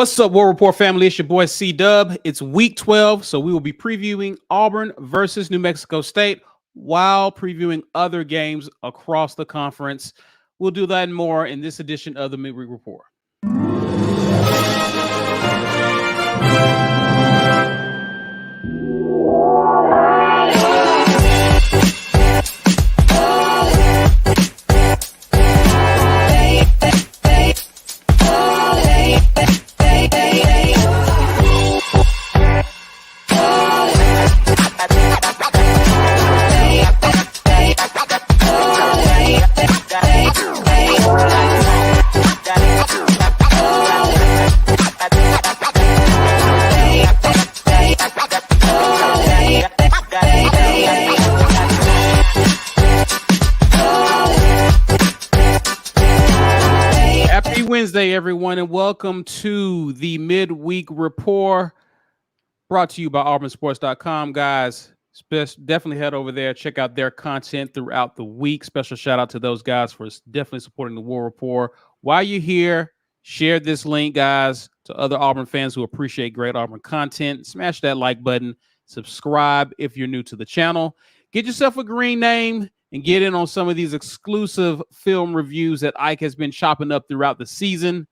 What's up, War Report family? It's your boy C-Dub. It's week 12, so we will be previewing Auburn versus New Mexico State while previewing other games across the conference. We'll do that and more in this edition of the Midweek Report. Wednesday, everyone, and welcome to the Midweek Report brought to you by auburnsports.com. Guys, definitely head over there, check out their content throughout the week. Special shout out to those guys for definitely supporting the War Report. While you're here, share this link, guys, to other Auburn fans who appreciate great Auburn content. Smash that like button. Subscribe if you're new to the channel. Get yourself a green name and get in on some of these exclusive film reviews that Ike has been chopping up throughout the season.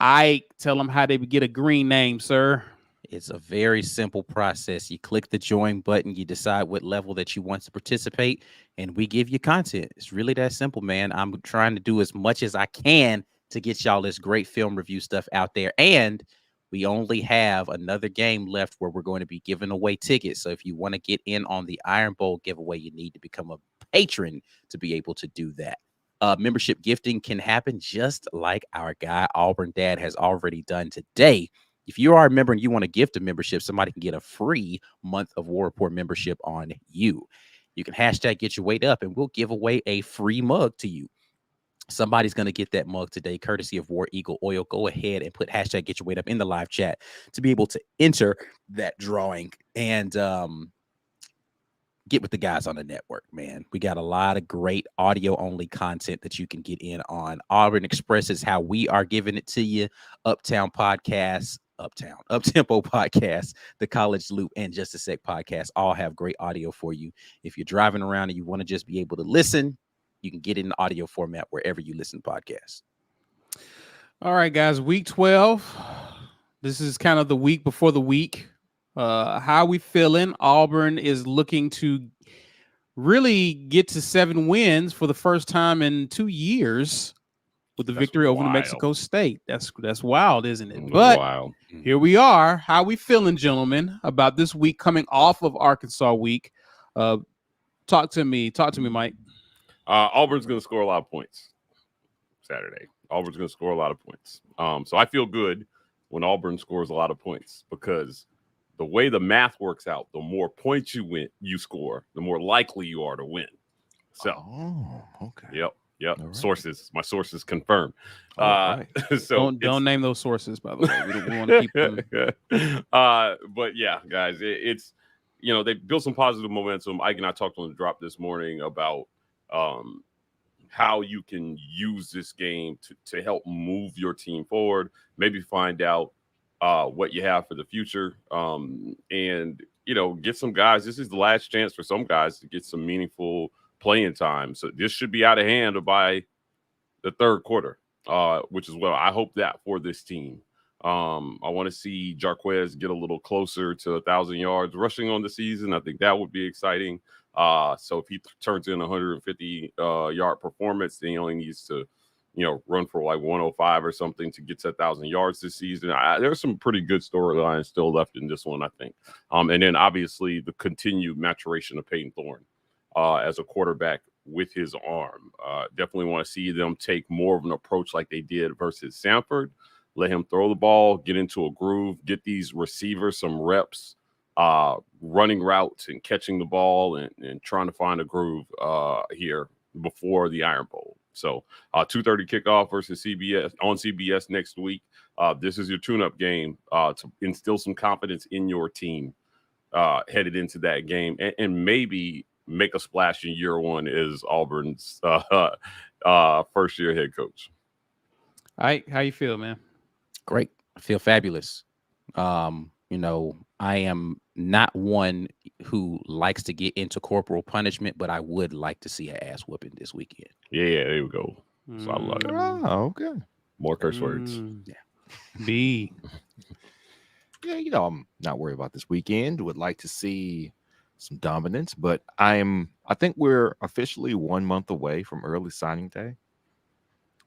Ike, tell them how they get a green name, sir. It's a very simple process. You click the join button, you decide what level that you want to participate, and we give you content. It's really that simple, man. I'm trying to do as much as I can to get y'all this great film review stuff out there. And we only have another game left where we're going to be giving away tickets. So if you want to get in on the Iron Bowl giveaway, you need to become a patron to be able to do that. Membership gifting can happen just like our guy Auburn Dad has already done today. If you are a member and you want to gift a membership, somebody can get a free month of War Report membership on you. You can hashtag get your weight up and we'll give away a free mug to you. Somebody's going to get that mug today, courtesy of War Eagle Oil. Go ahead and put hashtag get your weight up in the live chat to be able to enter that drawing and get with the guys on the network, man. We got a lot of great audio-only content that you can get in on. Auburn Express is how we are giving it to you. Uptempo Podcast, the College Loop, and Just a Sec Podcast all have great audio for you. If you're driving around and you want to just be able to listen, you can get it in audio format wherever you listen to podcasts. All right, guys, week 12. This is kind of the week before the week. How we feeling? Auburn is looking to really get to 7 wins for the first time in 2 years with the victory over New Mexico State. That's wild, isn't it? But wild. Here we are. How we feeling, gentlemen, about this week coming off of Arkansas week? Talk to me, Mike. Auburn's going to score a lot of points Saturday. Auburn's going to score a lot of points. So I feel good when Auburn scores a lot of points because the way the math works out, the more points you score, the more likely you are to win. So, okay. Yep. Right. Sources. My sources confirm. Right. So don't name those sources, by the way. We want to keep them. But yeah, guys, it's they built some positive momentum. Ike and I talked on the drop this morning about how you can use this game to help move your team forward. Maybe find out what you have for the future, and get some guys. This is the last chance for some guys to get some meaningful playing time. So this should be out of hand by the third quarter, which is what I hope that for this team. I want to see Jarquez get a little closer to 1,000 yards rushing on the season. I think that would be exciting. So if he turns in 150 yard performance, then he only needs to run for like 105 or something to get to 1,000 yards this season. There's some pretty good storylines still left in this one, I think. And then obviously the continued maturation of Peyton Thorne as a quarterback with his arm. Definitely want to see them take more of an approach like they did versus Sanford. Let him throw the ball, get into a groove, get these receivers some reps, running routes and catching the ball and trying to find a groove here before the Iron Bowl. So 2:30 kickoff versus CBS on CBS next week. This is your tune-up game to instill some confidence in your team headed into that game and maybe make a splash in year one as Auburn's first-year head coach. All right, how you feel, man? Great. I feel fabulous. You know, I am not one who likes to get into corporal punishment, but I would like to see an ass whooping this weekend. Yeah, there we go. So I love it. Oh, okay. More curse words. Yeah. B. Yeah, you know, I'm not worried about this weekend. Would like to see some dominance, but I think we're officially 1 month away from early signing day.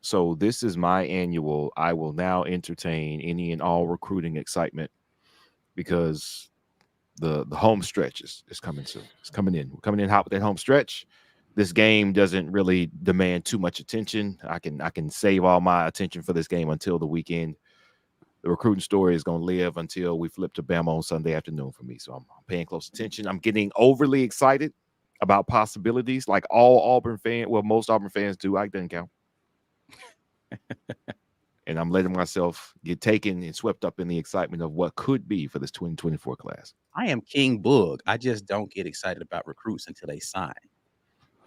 So this is my annual. I will now entertain any and all recruiting excitement because the home stretch is coming soon. It's coming in. We're coming in hot with that home stretch. This game doesn't really demand too much attention. I can save all my attention for this game until the weekend. The recruiting story is going to live until we flip to Bama on Sunday afternoon for me. So I'm paying close attention. I'm getting overly excited about possibilities like all Auburn fans. Well, most Auburn fans do. I didn't count. And I'm letting myself get taken and swept up in the excitement of what could be for this 2024 class. I am King Boog. I just don't get excited about recruits until they sign.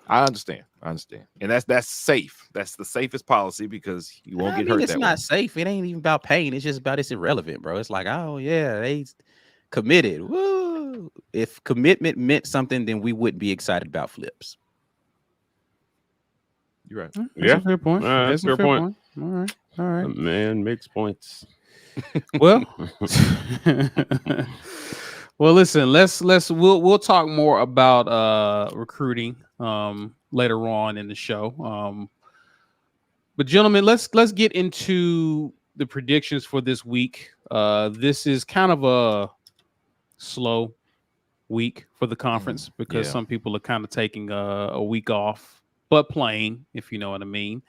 I understand. And that's safe. That's the safest policy because you won't get hurt It's that not way. safe. It ain't even about pain. It's just about it's irrelevant, bro. It's like, oh yeah, they committed. Woo. If commitment meant something, then we wouldn't be excited about flips. You're right. That's a fair point. That's a fair point. All right. The man makes points. Well, well, listen. We'll talk more about recruiting later on in the show. But gentlemen, let's get into the predictions for this week. This is kind of a slow week for the conference because some people are kind of taking a week off, but playing, if you know what I mean.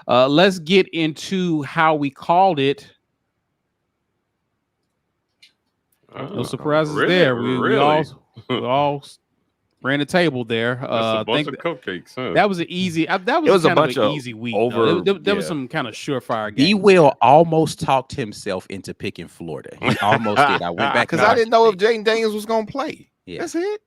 Let's get into how we called it. No surprises there. We all ran the table there. That's a bunch of cupcakes. Huh? That was an easy. That was a bunch of easy week. There was some kind of surefire game. B. Will almost talked himself into picking Florida. He almost did. I went back because I didn't know if Jaden Daniels was going to play. Yeah, that's it.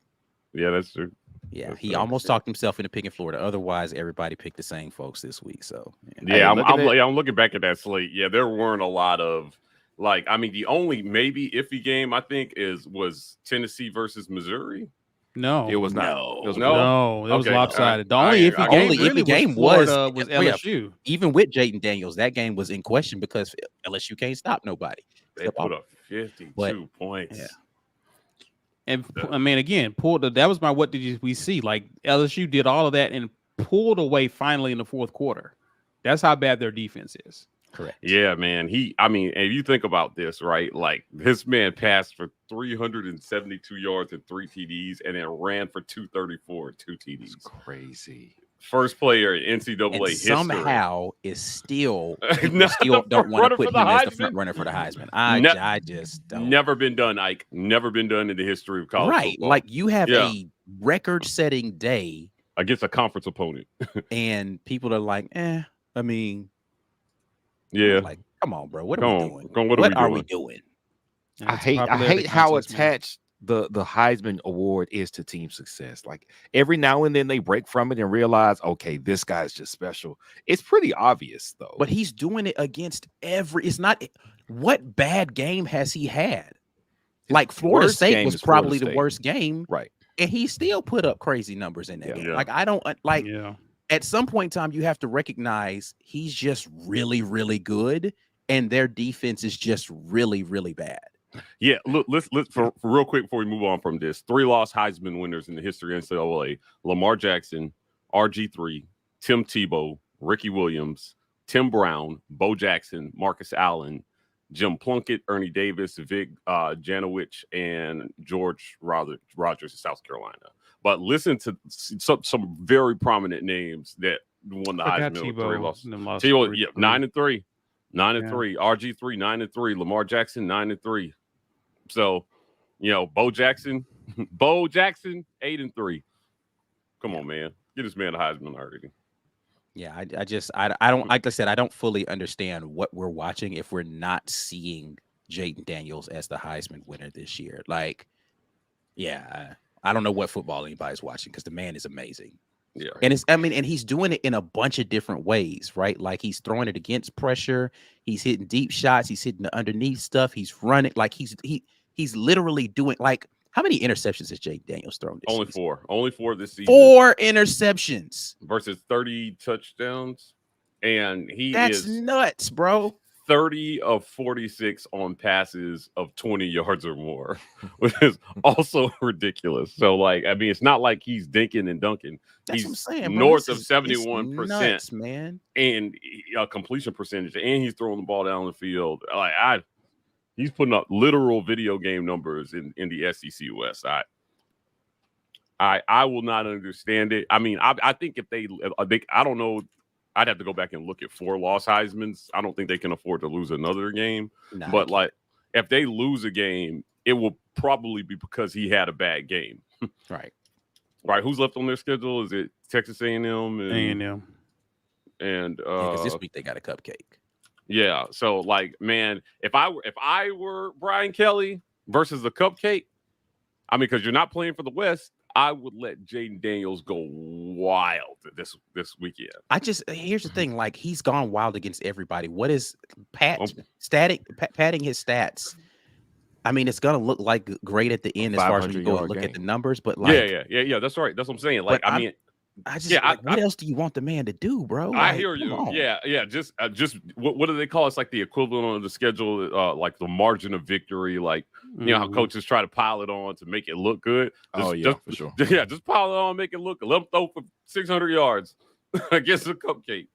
Yeah, that's true. Yeah, he almost talked himself into picking Florida. Otherwise, everybody picked the same folks this week. So yeah, I'm looking back at that slate. Yeah, there weren't a lot of the only maybe iffy game I think was Tennessee versus Missouri. No, it was not. No, it was lopsided. The only iffy game was LSU. Even with Jaden Daniels, that game was in question because LSU can't stop nobody. They put up 52 points. Yeah. And I mean, again, that was my what did we see? Like LSU did all of that and pulled away finally in the fourth quarter. That's how bad their defense is. Correct. Yeah, man. If you think about this, right? Like this man passed for 372 yards and 3 TDs and then ran for 234 and 2 TDs. It's crazy. First player in NCAA history. Somehow is still don't want to put him as the front runner for the Heisman. I just don't. Never been done, Ike. Never been done in the history of college football. Like you have a record-setting day against a conference opponent, and people are like, yeah. Like, come on, bro. What are we doing? What are we doing? I hate how attached the Heisman Award is to team success. Like every now and then they break from it and realize, okay, this guy's just special. It's pretty obvious though. But he's doing it against it's not what bad game has he had? Like Florida State was probably the worst game. Right. And he still put up crazy numbers in that game. Yeah. Like I don't at some point in time, you have to recognize he's just really, really good, and their defense is just really, really bad. Yeah, look, let's for real quick before we move on from this. 3 lost Heisman winners in the history of NCAA: Lamar Jackson, RG3, Tim Tebow, Ricky Williams, Tim Brown, Bo Jackson, Marcus Allen, Jim Plunkett, Ernie Davis, Vic Janowicz, and George Rogers of South Carolina. But listen to some very prominent names that won the Heisman. Tebow, 9-3, 9-3. RG3, 9-3. Lamar Jackson, 9-3. So, Bo Jackson, 8-3. Come on, man, get this man a Heisman already. Yeah, I don't like I said, I don't fully understand what we're watching if we're not seeing Jaden Daniels as the Heisman winner this year. Like, I don't know what football anybody's watching because the man is amazing. Yeah. And and he's doing it in a bunch of different ways, right? Like he's throwing it against pressure, he's hitting deep shots, he's hitting the underneath stuff, he's running, like he's literally doing, like, how many interceptions has Jay Daniels thrown this Only season? 4. Only 4 this season. 4 interceptions versus 30 touchdowns. And That's is nuts, bro. 30 of 46 on passes of 20 yards or more, which is also ridiculous. So, like, I mean, it's not like he's dinking and dunking. That's He's what I'm saying, bro. north This of is 71%, nuts, man. and a completion percentage, and he's throwing the ball down the field. Like, he's putting up literal video game numbers in the SEC West. I will not understand it. I mean, I think if they, I don't know. I'd have to go back and look at 4 lost Heismans. I don't think they can afford to lose another game. Nah, but like, if they lose a game, it will probably be because he had a bad game. Right. Right. Who's left on their schedule? Is it Texas A&M? A&M. And because this week they got a cupcake. Yeah. So, like, man, if I were Brian Kelly versus the cupcake, I mean, because you're not playing for the West, I would let Jaden Daniels go wild this weekend. Here's the thing, like, he's gone wild against everybody. What is padding his stats? I mean, it's gonna look like great at the end as far as when you go and look at the numbers, but like, yeah. That's right. That's what I'm saying. Like, I mean, what else do you want the man to do, bro? I hear you. Yeah. Just what do they call it? It's like the equivalent of the schedule, like the margin of victory. Like, you know how coaches try to pile it on to make it look good. For sure. Yeah, just pile it on, make it look. Let them throw for 600 yards against the cupcake.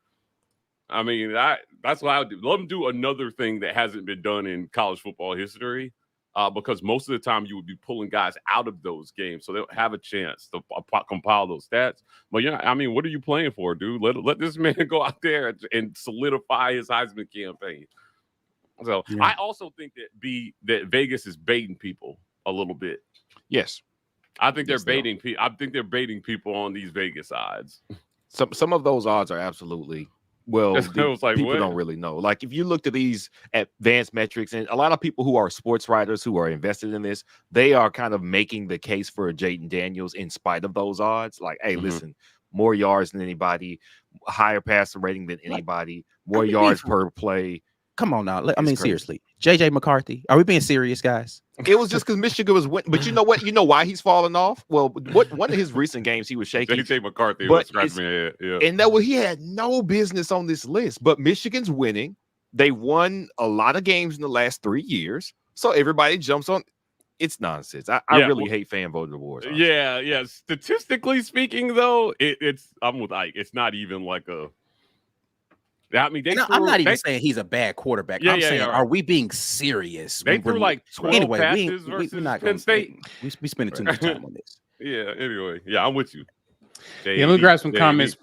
I mean, that's what I would do. Let them do another thing that hasn't been done in college football history. Because most of the time you would be pulling guys out of those games, so they'll have a chance to compile those stats. But yeah, I mean, what are you playing for, dude? Let this man go out there and solidify his Heisman campaign. So I also think that Vegas is baiting people a little bit. Yes, I think they're baiting people. I think they're baiting people on these Vegas odds. Some of those odds are absolutely. Well, like, people don't really know. Like, if you looked at these advanced metrics, and a lot of people who are sports writers who are invested in this, they are kind of making the case for Jaden Daniels in spite of those odds. Like, hey, listen, more yards than anybody, higher passer rating than anybody, more yards per play. Come on now. I mean, seriously, JJ McCarthy. Are we being serious, guys? It was just because Michigan was winning. But you know what? You know why he's falling off? Well, one of his recent games he was shaking. JJ McCarthy was scratching my head. Yeah. And he had no business on this list. But Michigan's winning. They won a lot of games in the last 3 years. So everybody jumps on. It's nonsense. I really hate fan voter awards. Honestly. Yeah. Statistically speaking, though, I'm with Ike. It's not even like a. I mean, I'm not even saying he's a bad quarterback. I'm saying, are we being serious? They threw like 12 passes versus we're not Penn State. We spending too much time on this. Yeah. Anyway, yeah, I'm with you. Let me grab some comments.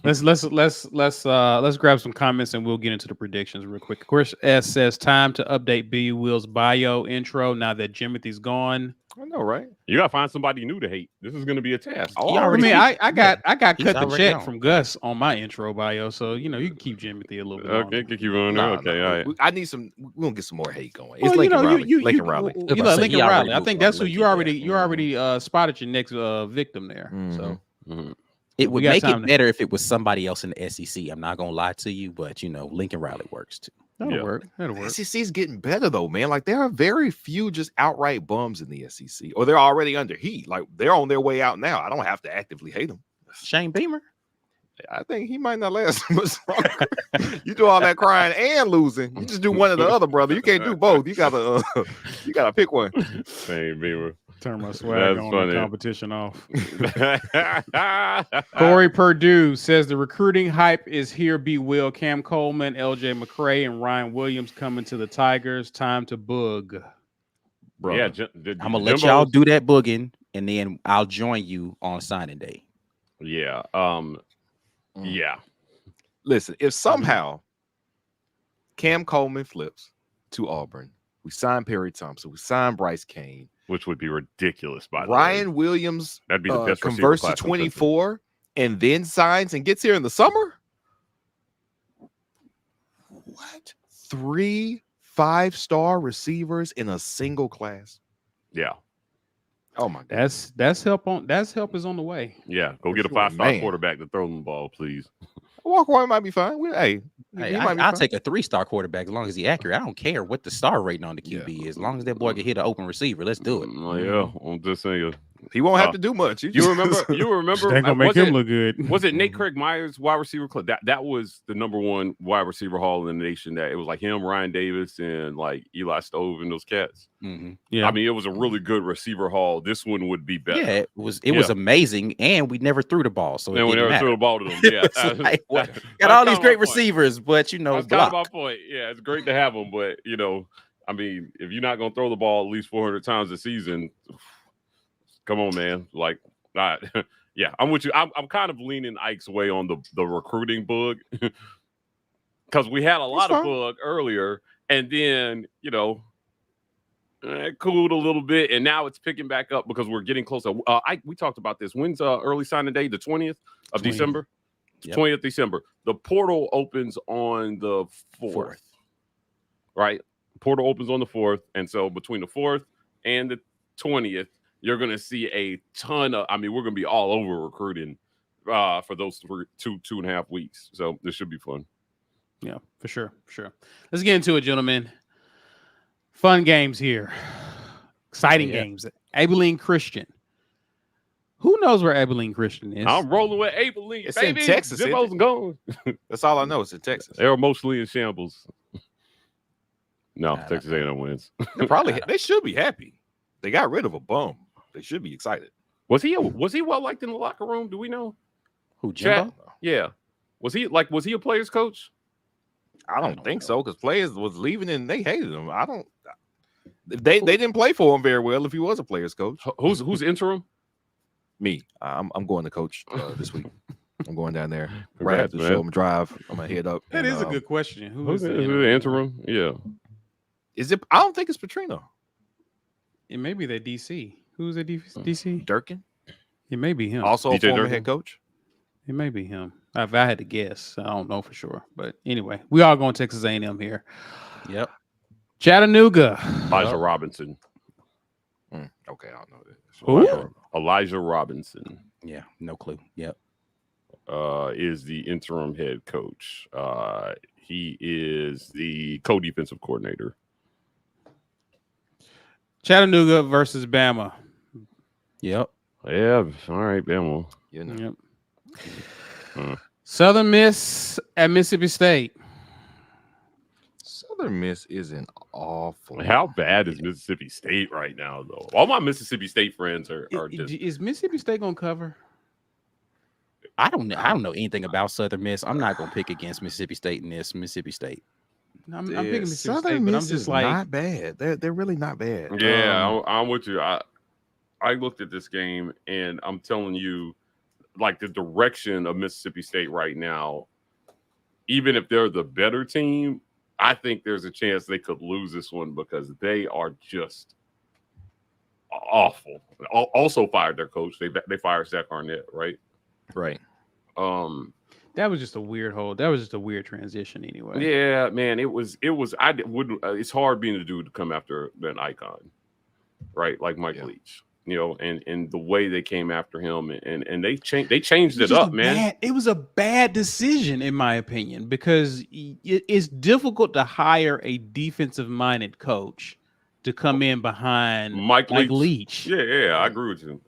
Let's grab some comments and we'll get into the predictions real quick. Chris S says, time to update B Will's bio intro now that Jimothy's gone. I know, right? You gotta find somebody new to hate. This is gonna be a task. I got cut the check from Gus on my intro bio, so you can keep Jimothy a little bit. Okay, keep on. Okay, all right. I need some. We're gonna get some more hate going. It's Lincoln Riley. Lincoln Riley. I think that's who you already spotted your next victim there. So. It would make it better if it was somebody else in the SEC. I'm not gonna lie to you, but Lincoln Riley works too. That'll work. SEC's getting better though, man. Like, there are very few just outright bums in the SEC, or they're already under heat. Like, they're on their way out now. I don't have to actively hate them. Shane Beamer. I think he might not last much longer. You do all that crying and losing. You just do one or the other, brother. You can't do both. You gotta pick one. Shane Beamer. Turn my swag on the competition off. Corey Purdue says the recruiting hype is here. B. Will, Cam Coleman, LJ McCray, and Ryan Williams coming to the Tigers. Time to boog. Bro. Yeah, I'm gonna let y'all do that booging, and then I'll join you on signing day. Yeah. Yeah. Listen, if somehow Cam Coleman flips to Auburn, we sign Perry Thompson, we sign Bryce Kane, which would be ridiculous. By the way, Ryan Williams, that'd be the best. Converts to 24 and then signs and gets here in the summer. What? 3 5-star receivers in a single class? Yeah. Oh my God. That's help is on the way. Yeah, go For get a sure, 5-star man. quarterback to throw them the ball, please. Walk-on might be fine. He Hey, might be I'll fine. take a 3-star quarterback as long as he's accurate. I don't care what the star rating on the QB is. As long as that boy can hit an open receiver, let's do it. Oh, yeah, I'm just saying. He won't have to do much. You remember? Just ain't gonna make him look good. Was it Nate Craig Myers, wide receiver? That was the #1 wide receiver haul in the nation. That it was like him, Ryan Davis, and like Eli Stove and those cats. Mm-hmm. Yeah, I mean, it was a really good receiver haul. This one would be better. Yeah, it was amazing, and we never threw the ball, so it And we didn't never matter. threw the ball to them. Yeah, It's like, what? that's Got all kinda these my great point. receivers, but That's kind block. of my point. Yeah, it's great to have them, but I mean, if you're not gonna throw the ball at least 400 times a season, come on, man. Like, yeah, I'm with you. I'm kind of leaning Ike's way on the recruiting bug because we had a lot of bug earlier, and then it cooled a little bit, and now it's picking back up because we're getting closer. We talked about this. When's early signing day? The 20th of 20th. December. Yep. 20th December. The portal opens on the 4th. Right? Portal opens on the 4th, and so between the 4th and the 20th, you're going to see a ton of. I mean, we're going to be all over recruiting for those two and a half weeks. So this should be fun. Yeah, for sure. Let's get into it, gentlemen. Fun games here. Exciting games. Abilene Christian. Who knows where Abilene Christian is? I'm rolling with Abilene. It's baby. in Texas. Zippo's gone. That's all I know. It's in Texas. They're mostly in shambles. No, Texas A&M wins. They should be happy. They got rid of a bum. They should be excited. Was he well liked in the locker room? Do we know? Who, Jimbo? Yeah. Was he a player's coach? I don't think so, because players was leaving and they hated him. They didn't play for him very well if he was a player's coach. Who's interim? Me. I'm going to coach this week. I'm going down there right Congrats, after the man. show. I'm drive. I'm gonna head up. That is a good question. Who's the interim? Yeah. Is it? I don't think it's Petrino. It may be that DC. Who's at DC? Durkin. It may be him. Also a DJ former Durkin? head coach. It may be him. If I had to guess, I don't know for sure. But anyway, we are going Texas A&M here. Yep. Chattanooga. Elijah Robinson. Okay, I don't know that. Who? Elijah Robinson Yeah, no clue. Yep. is the interim head coach. He is the co-defensive coordinator. Chattanooga versus Bama. Yep. Yeah. All right, Bama. You know. Yep. Southern Miss at Mississippi State. Southern Miss isn't awful. How bad is Mississippi State right now, though? All my Mississippi State friends are just. Is Mississippi State going to cover? I don't know anything about Southern Miss. I'm not gonna pick against Mississippi State in this. Mississippi State. I'm picking Mississippi Southern State, but I'm Miss just is like not bad. They're really not bad. Yeah, I'm with you. I looked at this game and I'm telling you, like the direction of Mississippi State right now, even if they're the better team, I think there's a chance they could lose this one because they are just awful. Also fired their coach. They fired Zach Arnett, right? Right. that was just a weird that was just a weird transition anyway. Yeah, man, it was. It's hard being a dude to come after an icon, right? Like Mike Leach, and the way they came after him, and they changed it up, man. It was a bad decision, in my opinion, because it's difficult to hire a defensive-minded coach to come in behind Mike Leach. Yeah, I agree with you.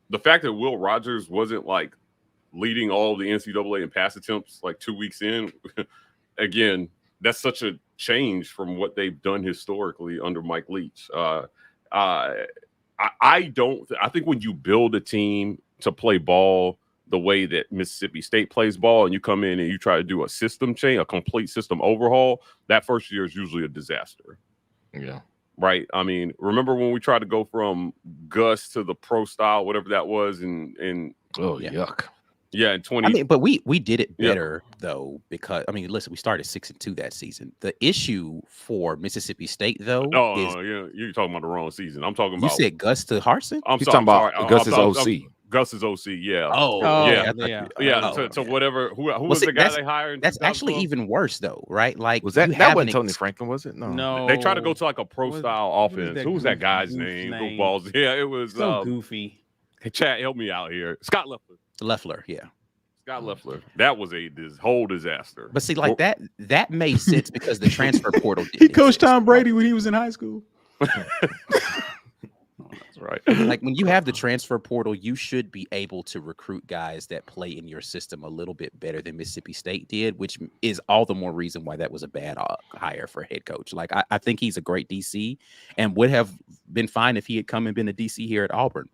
The fact that Will Rogers wasn't like leading all the NCAA in pass attempts like 2 weeks in, again, that's such a change from what they've done historically under Mike Leach. I think when you build a team to play ball the way that Mississippi State plays ball, and you come in and you try to do a system change, a complete system overhaul, that first year is usually a disaster. Yeah. Right. I mean, remember when we tried to go from Gus to the pro style, whatever that was, yuck. Yeah, in 20. But we did it better though, because listen, we started 6-2 that season. The issue for Mississippi State though, you're talking about the wrong season. I'm talking about. You said Gus to Harsin. I'm talking about Gus's OC. Gus's OC. Yeah. Oh, yeah. yeah. So whatever. Who Well, was see, the guy they hired? In That's actually 2012? even worse, though, right? Like, Was that you that have wasn't an Tony ex- Franklin? Was it? No. No, They tried to go to like a pro What- style what is offense. that Who was that goof- guy's goof name? name? Goofballs. Yeah, it was. so goofy. Hey, Chad, help me out here. Scott Leffler. Leffler, yeah. Scott Leffler. That was a whole disaster. But see, like that made sense because the transfer portal. He didn't coached exist, Tom right? Brady when he was in high school. That's right. Like, when you have the transfer portal, you should be able to recruit guys that play in your system a little bit better than Mississippi State did, which is all the more reason why that was a bad hire for head coach. Like, I think he's a great DC and would have been fine if he had come and been a DC here at Auburn.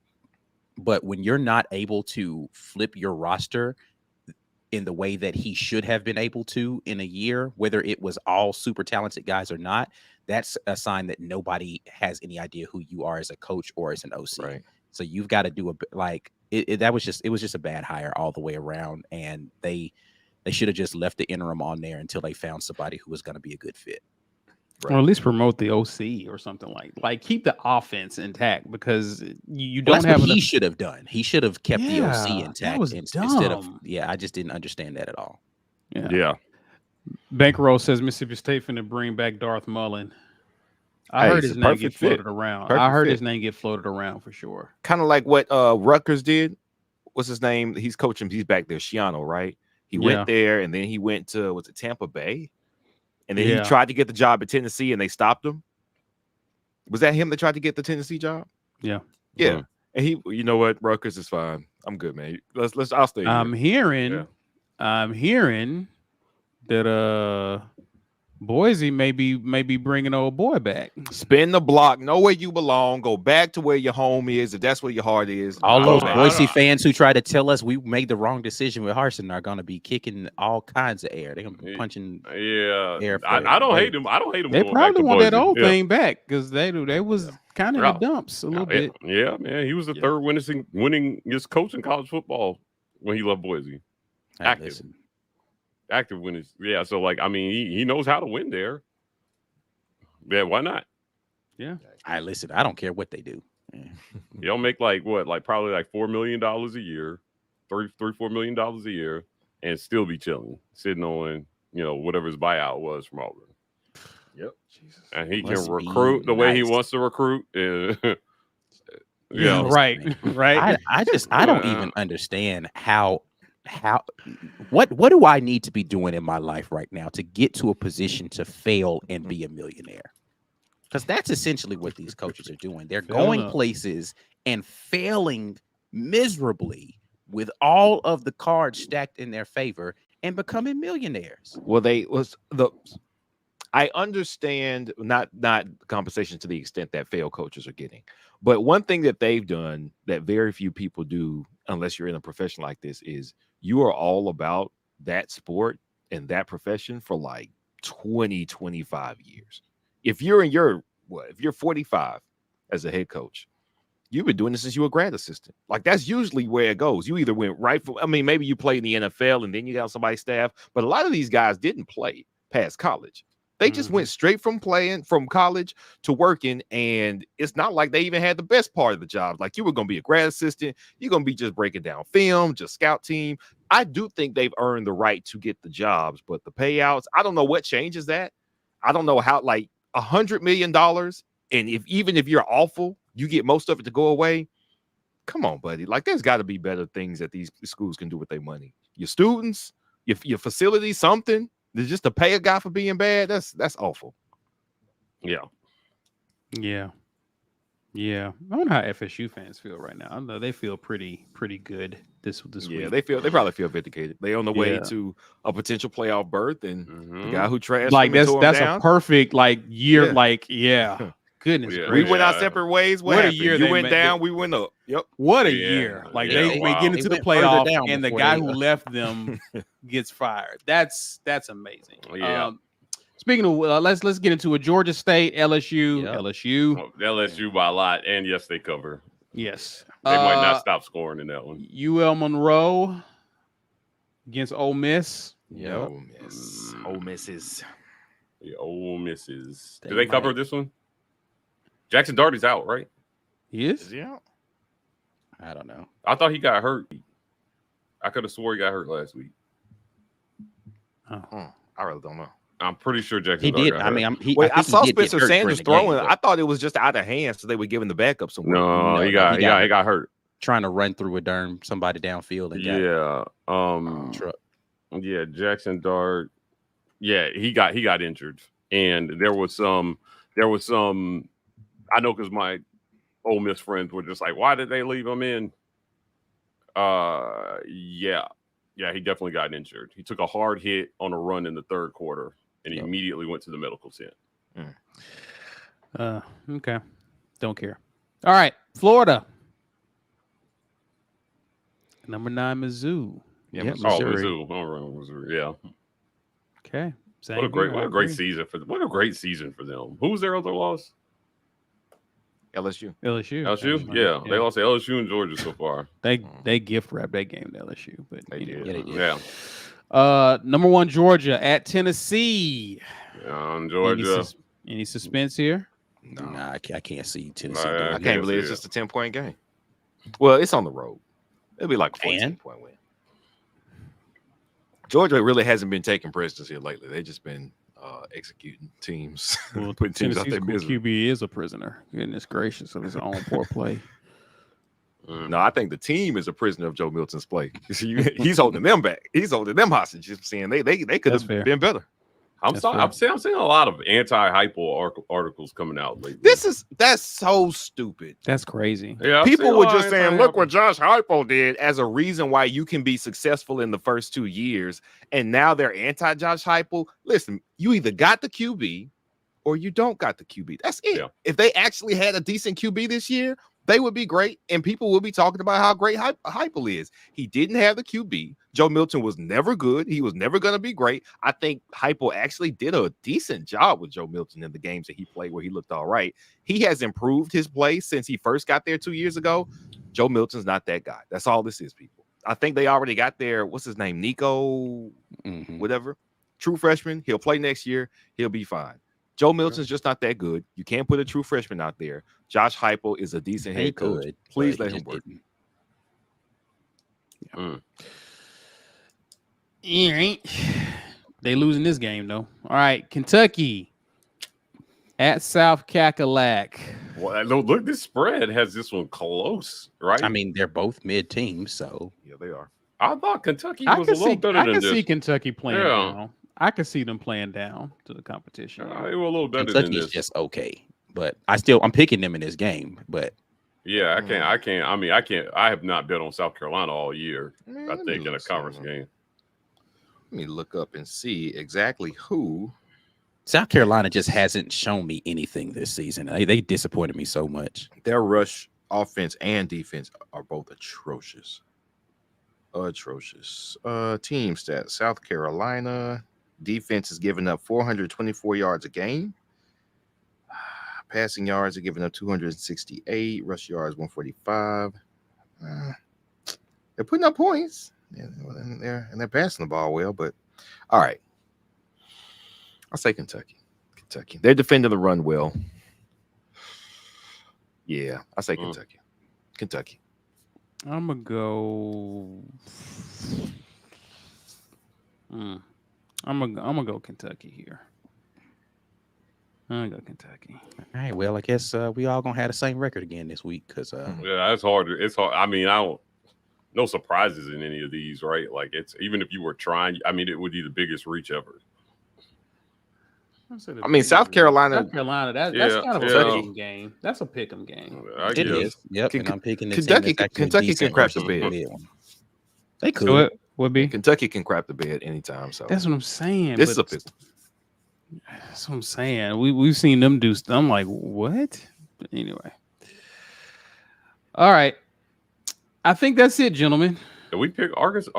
But when you're not able to flip your roster in the way that he should have been able to in a year, whether it was all super talented guys or not, that's a sign that nobody has any idea who you are as a coach or as an OC. Right. So you've got to do it was just a bad hire all the way around, and they should have just left the interim on there until they found somebody who was going to be a good fit. Right. Or at least promote the OC or something like keep the offense intact, because you Well, don't that's have what he enough. should have done. He should have kept the OC Yeah, intact that was instead of dumb. I just didn't understand that at all. Yeah. Bankroll says Mississippi State finna bring back Darth Mullen. I Hey, heard it's his a name perfect get fit. floated around. Perfect I heard fit. his name get floated around for sure. Kind of like what Rutgers did. What's his name? He's coaching. He's back there, Shiano, right? He Yeah. went there, and then he went to was it Tampa Bay, and then he Yeah. tried to get the job at Tennessee, and they stopped him. Was that him that tried to get the Tennessee job? Yeah. Yeah. Mhm. And he, you know what, Rutgers is fine. I'm good, man. Let's. I'll stay here. I'm hearing Yeah. that Boise may be bringing old boy back. Spin the block, know where you belong, go back to where your home is, if that's where your heart is. All I those don't- Boise I don't- fans who try to tell us we made the wrong decision with Harsin are going to be kicking all kinds of air. They're going to be punching. Yeah. Air I don't freight. hate him. I don't hate him. They going back probably to want that Boise. old Yeah. thing back because they was kind of in the Yeah. dumps a little Yeah, bit. yeah, man. He was the Yeah. third winning his coach in college football when he left Boise. Hey, Active. listen, Active winners. Yeah. So like, I mean, he knows how to win there. Yeah, why not? listen. I don't care what they do. Yeah. He'll make like probably like $4 million a year, $4 million a year, and still be chilling, sitting on whatever his buyout was from Auburn. Yep. Jesus. And he Must can be recruit the way he nice. wants to recruit. Yeah, Yeah. right, right. I don't even understand how what do I need to be doing in my life right now to get to a position to fail and be a millionaire? Because that's essentially what these coaches are doing. They're Fail going up. places and failing miserably with all of the cards stacked in their favor and becoming millionaires. Well, I understand not compensation to the extent that failed coaches are getting, but one thing that they've done that very few people do, unless you're in a profession like this, is you are all about that sport and that profession for like 20, 25 years. If you're if you're 45 as a head coach, you've been doing this since you were a grad assistant. Like, that's usually where it goes. You either went right from, maybe you played in the NFL and then you got somebody's staff, but a lot of these guys didn't play past college. They just went straight from playing from college to working, and it's not like they even had the best part of the job. Like, you were going to be a grad assistant, you're going to be just breaking down film, just scout team. I do think they've earned the right to get the jobs, but the payouts, I don't know what changes that. I don't know how, like, $100 million, and even if you're awful, you get most of it to go away. Come on, buddy. Like, there's got to be better things that these schools can do with their money. Your students, your facility, something. Just to pay a guy for being bad, that's awful. Yeah. Yeah. I wonder how FSU fans feel right now. I know they feel pretty good this Yeah, week. they probably feel vindicated. They on the way Yeah. to a potential playoff berth, and Mhm. the guy who trashed Like, them and tore him that's down. a perfect year. Yeah. Like, yeah. Goodness Yeah. We gracious. went our Yeah. separate ways. What a happened? year You they went made. down, we went up. Yep. What a Yeah. year. Like, Yeah, they wow. get They into the went further playoff down and the before guy they- who left them gets fired. That's amazing. Yeah. Speaking of, let's get into it. Georgia State, LSU, Yep. LSU. Well, LSU by a lot, and yes, they cover. Yes. They might not stop scoring in that one. UL Monroe against Ole Miss. Yep. Ole Miss. Ole Miss is. The Ole Misses. They Do they cover might. this one? Jackson Darty's out, right? He is? Yeah. I don't know. I thought he got hurt. I could have swore he got hurt last week. Oh. I really don't know. I'm pretty sure Jackson He Dart did. got I hurt. mean, I think he saw did get Spencer hurt during Sanders the game, throwing. but I thought it was just out of hand, so they were giving the backup some work. No, No, he no, got hurt. trying to run through a darn somebody downfield and got Yeah. truck. Yeah, Jackson Dart. Yeah, he got injured, and there was some. I know because my Ole Miss friends were just like, "Why did they leave him in?" Yeah, he definitely got injured. He took a hard hit on a run in the third quarter, and he immediately went to the medical tent. Okay. Don't care. All right, Florida. Number 9, Mizzou. Yeah, Missouri. Missouri. Yeah. Okay. Same What a great here, season for them. What a great season for them. Who was their other loss? LSU. LSU. Yeah, they lost to LSU and Georgia so far. They gift wrapped that game to LSU, but They did. Yeah, they did. Yeah. Number 1, Georgia at Tennessee. Georgia. Any suspense here? No, I can't see Tennessee. Nah, doing I it. can't believe it's just a 10-point game. Well, it's on the road. It'll be like a 14-point win. Georgia really hasn't been taking prisoners here lately. They've just been executing teams. Well, putting teams out Tennessee's there misery. QB is a prisoner. Goodness gracious of his own poor play. No, I think the team is a prisoner of Joe Milton's play. He's holding them back. He's holding them hostage. I'm saying they could have been better. I'm seeing a lot of anti-hypo articles coming out lately. That's so stupid. That's crazy. Yeah, People were just saying, look what Josh Hypo did as a reason why you can be successful in the first 2 years. And now they're anti-Josh Hypo. Listen, you either got the QB or you don't got the QB. That's it. Yeah. If they actually had a decent QB this year, they would be great. And people will be talking about how great Hypo is. He didn't have the QB. Joe Milton was never good. He was never going to be great. I think Hypo actually did a decent job with Joe Milton in the games that he played where he looked all right. He has improved his play since he first got there 2 years ago. Joe Milton's not that guy. That's all this is, people. I think they already got their, what's his name? Nico, whatever. True freshman. He'll play next year. He'll be fine. Joe Milton's just not that good. You can't put a true freshman out there. Josh Hypo is a decent head coach. Please let him work. They losing this game though. All right, Kentucky at South Cackalack. Well, look, this spread has this one close, right? I mean, they're both mid-teams, so yeah, they are. I thought Kentucky was a little better than this. I can see Kentucky playing down. I can see them playing down to the competition. They were a little better Kentucky's than this. just okay, but I'm picking them in this game. But yeah, I can't. I mean, I can't. I have not bet on South Carolina all year. I think in a conference game. Let me look up and see exactly who. South Carolina just hasn't shown me anything this season. They disappointed me so much. Their rush offense and defense are both atrocious. Team stats. South Carolina defense is giving up 424 yards a game. Passing yards are giving up 268. Rush yards 145. They're putting up points. And they're passing the ball well, but all right. I'll say Kentucky. They're defending the run well. Yeah, I'll say Kentucky. I'm gonna go. I'm gonna go Kentucky here. I'm gonna go Kentucky. All right. Well, I guess we all gonna have the same record again this week because yeah, it's hard. It's hard. I mean, no surprises in any of these, right? Like it's even if you were trying, I mean, it would be the biggest reach ever. I mean, South Carolina. That's kind of a pick'em game. That's a pick'em game. It is. Yep. And I'm picking Kentucky can crap the bed. They could. So it would be Kentucky can crap the bed anytime. So that's what I'm saying. This is a pick'em. That's what I'm saying. We've seen them do stuff. I'm like, what? But anyway. All right. I think that's it, gentlemen. Did we pick Arkansas?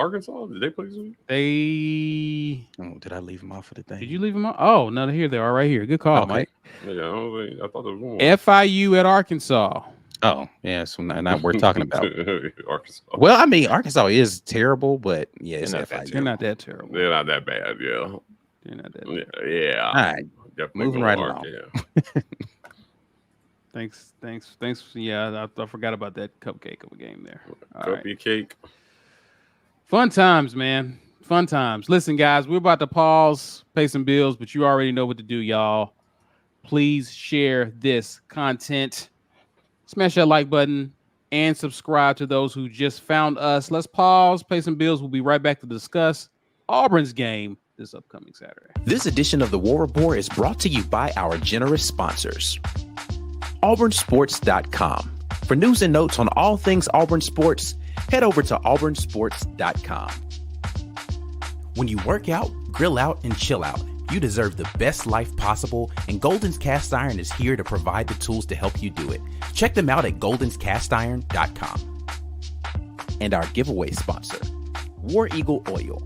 Did they play this week? Did I leave them off for the thing? Did you leave them off? Oh, no, here they are right here. Good call, Mike. Yeah, I thought there was one. FIU at Arkansas. Oh, yeah. So not worth talking about. Arkansas. Well, I mean, Arkansas is terrible, but yeah, it's FIU. They're not that terrible. They're not that bad, yeah. They're not that bad. Yeah. All right. Definitely Moving right along. Yeah. Thanks. Yeah, I forgot about that cupcake of a game there. All Cup right. your cake. Fun times, man. Fun times. Listen, guys, we're about to pause, pay some bills, but you already know what to do, y'all. Please share this content. Smash that like button and subscribe to those who just found us. Let's pause, pay some bills. We'll be right back to discuss Auburn's game this upcoming Saturday. This edition of the War Report is brought to you by our generous sponsors. AuburnSports.com. For news and notes on all things Auburn Sports, head over to AuburnSports.com. When you work out, grill out, and chill out, you deserve the best life possible, and Golden's Cast Iron is here to provide the tools to help you do it. Check them out at GoldensCastIron.com. And our giveaway sponsor, War Eagle Oil.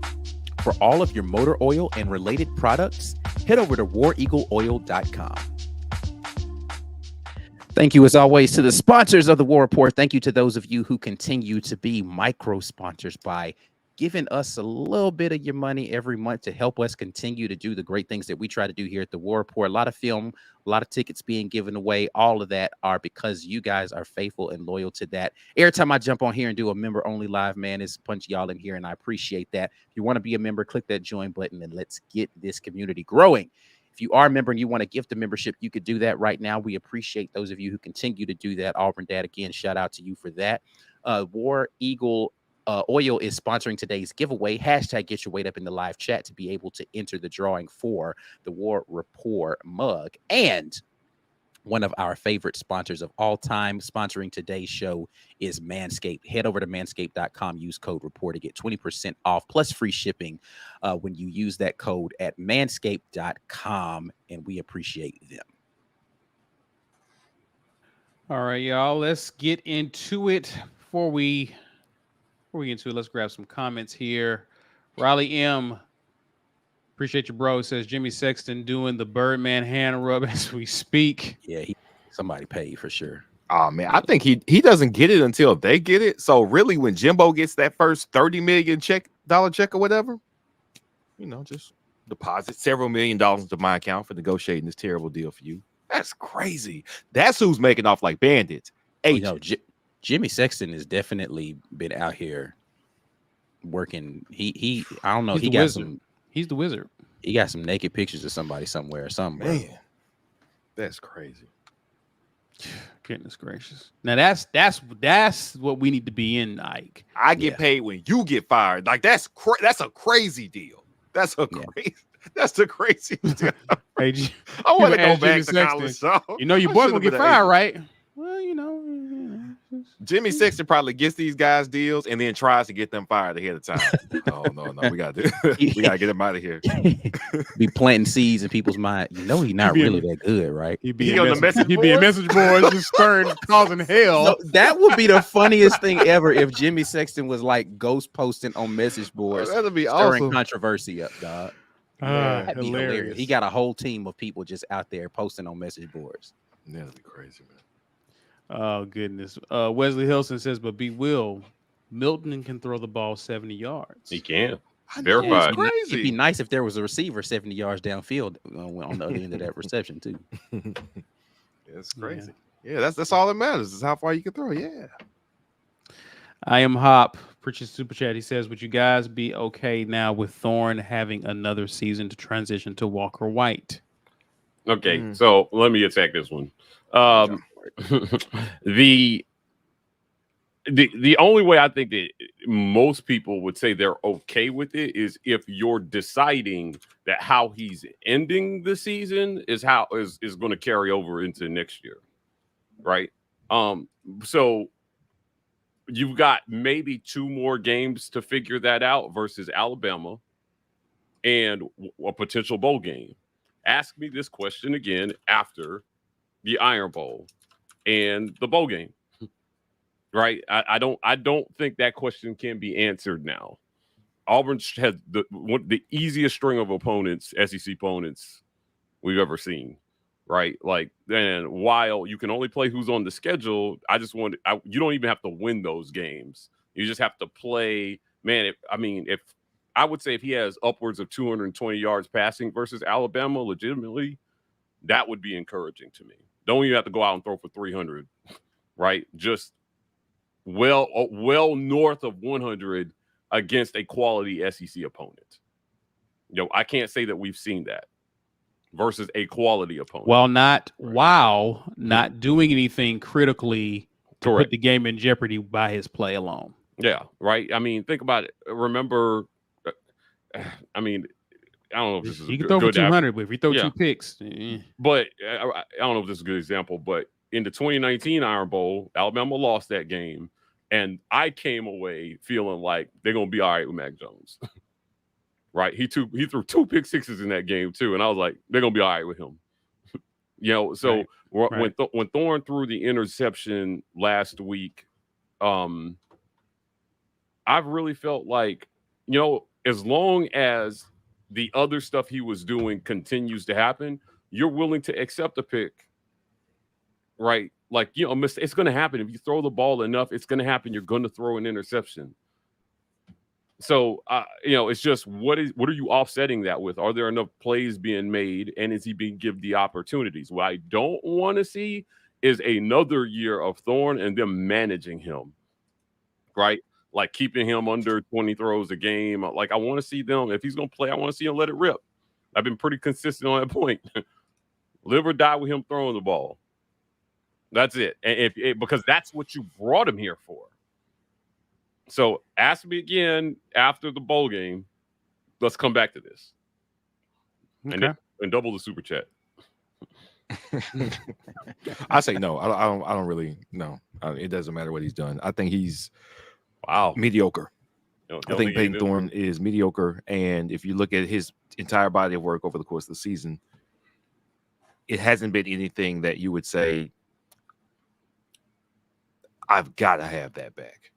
For all of your motor oil and related products, head over to WarEagleOil.com. Thank you, as always, to the sponsors of the War Report. Thank you to those of you who continue to be micro sponsors by giving us a little bit of your money every month to help us continue to do the great things that we try to do here at the War Report. A lot of film, a lot of tickets being given away. All of that are because you guys are faithful and loyal to that. Every time I jump on here and do a member only live, man, it's a bunch of y'all in here, and I appreciate that. If you want to be a member, click that join button and let's get this community growing. If you are a member and you want to gift a membership, you could do that right now. We appreciate those of you who continue to do that. Auburn Dad, again, shout out to you for that. War Eagle Oil is sponsoring today's giveaway. Hashtag get your weight up in the live chat to be able to enter the drawing for the War Report mug. And one of our favorite sponsors of all time sponsoring today's show is Manscaped. Head over to manscaped.com, use code REPORT to get 20% off plus free shipping when you use that code at manscaped.com, and we appreciate them. All right, y'all, let's get into it. Before we get into it, let's grab some comments here. Riley M. Appreciate you, bro. Says Jimmy Sexton doing the Birdman hand rub as we speak. Yeah, somebody paid for sure. Oh man, I think he doesn't get it until they get it. So really, when Jimbo gets that first $30 million check or whatever, just deposit several $1 million into my account for negotiating this terrible deal for you. That's crazy. That's who's making off like bandits. Jimmy Sexton has definitely been out here working. He I don't know. He's the wizard. He got some naked pictures of somebody somewhere. Man, that's crazy. Goodness gracious. Now that's what we need to be in, Ike. I get paid when you get fired. Like that's a crazy deal. That's a crazy deal. Hey, I want to go back to college. So your boy gonna get fired, right? Well, Jimmy Sexton probably gets these guys deals and then tries to get them fired ahead of time. Oh no, we gotta get him out of here. Be planting seeds in people's mind. He's not really that good, right? He'd be on message boards, just causing hell. No, that would be the funniest thing ever if Jimmy Sexton was like ghost posting on message boards. That'd be stirring awesome. Controversy up, dog. That'd be hilarious. He got a whole team of people just out there posting on message boards. That'd be crazy, man. Oh goodness. Wesley Hilson says, but Milton can throw the ball 70 yards. He can. Verified. It'd be nice if there was a receiver 70 yards downfield on the other end of that reception too. It's crazy. Yeah, that's all that matters is how far you can throw. Yeah. I am Hop. Purchase Super Chat. He says, would you guys be okay now with Thorne having another season to transition to Walker White? Okay, so let me attack this one. The only way I think that most people would say they're okay with it is if you're deciding that how he's ending the season is going to carry over into next year, right? So you've got maybe 2 more games to figure that out versus Alabama and a potential bowl game. Ask me this question again after the Iron Bowl and the bowl game, right? I don't think that question can be answered now. Auburn has the easiest string of opponents, SEC opponents we've ever seen, right? Like, then while you can only play who's on the schedule, you don't even have to win those games. You just have to play. Man, if I would say if he has upwards of 220 yards passing versus Alabama, legitimately, that would be encouraging to me. Don't even have to go out and throw for 300, right? Just well north of 100 against a quality SEC opponent. I can't say that we've seen that versus a quality opponent. Well, not doing anything critically to Correct. put the game in jeopardy by his play alone. Yeah, right. I mean, think about it. Remember, I mean, I don't know if this is he can throw for 200, but if he throw 2 picks, But I don't know if this is a good example. But in the 2019 Iron Bowl, Alabama lost that game, and I came away feeling like they're gonna be all right with Mac Jones. Right? He threw 2 pick sixes in that game too, and I was like, they're gonna be all right with him. So when Thorne threw the interception last week, I've really felt like, as long as the other stuff he was doing continues to happen, you're willing to accept a pick, right? Like, it's going to happen. If you throw the ball enough, it's going to happen. You're going to throw an interception. So, it's just, what are you offsetting that with? Are there enough plays being made, and is he being given the opportunities? What I don't want to see is another year of Thorne and them managing him, right? Like keeping him under 20 throws a game. Like, I want to see them, if he's going to play, I want to see him let it rip. I've been pretty consistent on that point. Live or die with him throwing the ball. That's it. And because that's what you brought him here for. So ask me again after the bowl game. Let's come back to this. okay. And double the super chat. I say no. I don't really know. It doesn't matter what he's done. I think he's mediocre. I think Peyton Thorne is mediocre. And if you look at his entire body of work over the course of the season, it hasn't been anything that you would say, I've got to have that back.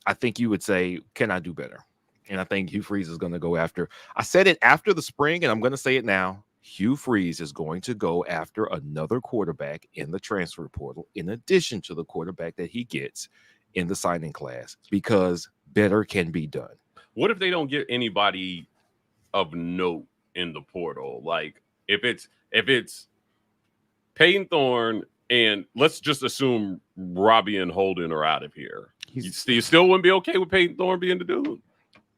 I think you would say, can I do better? And I think Hugh Freeze is going to go after. I said it after the spring, and I'm going to say it now. Hugh Freeze is going to go after another quarterback in the transfer portal, in addition to the quarterback that he gets in the signing class, because better can be done. What if they don't get anybody of note in the portal? Like, if it's Peyton Thorne, and let's just assume Robbie and Holden are out of here. You still wouldn't be okay with Peyton Thorne being the dude?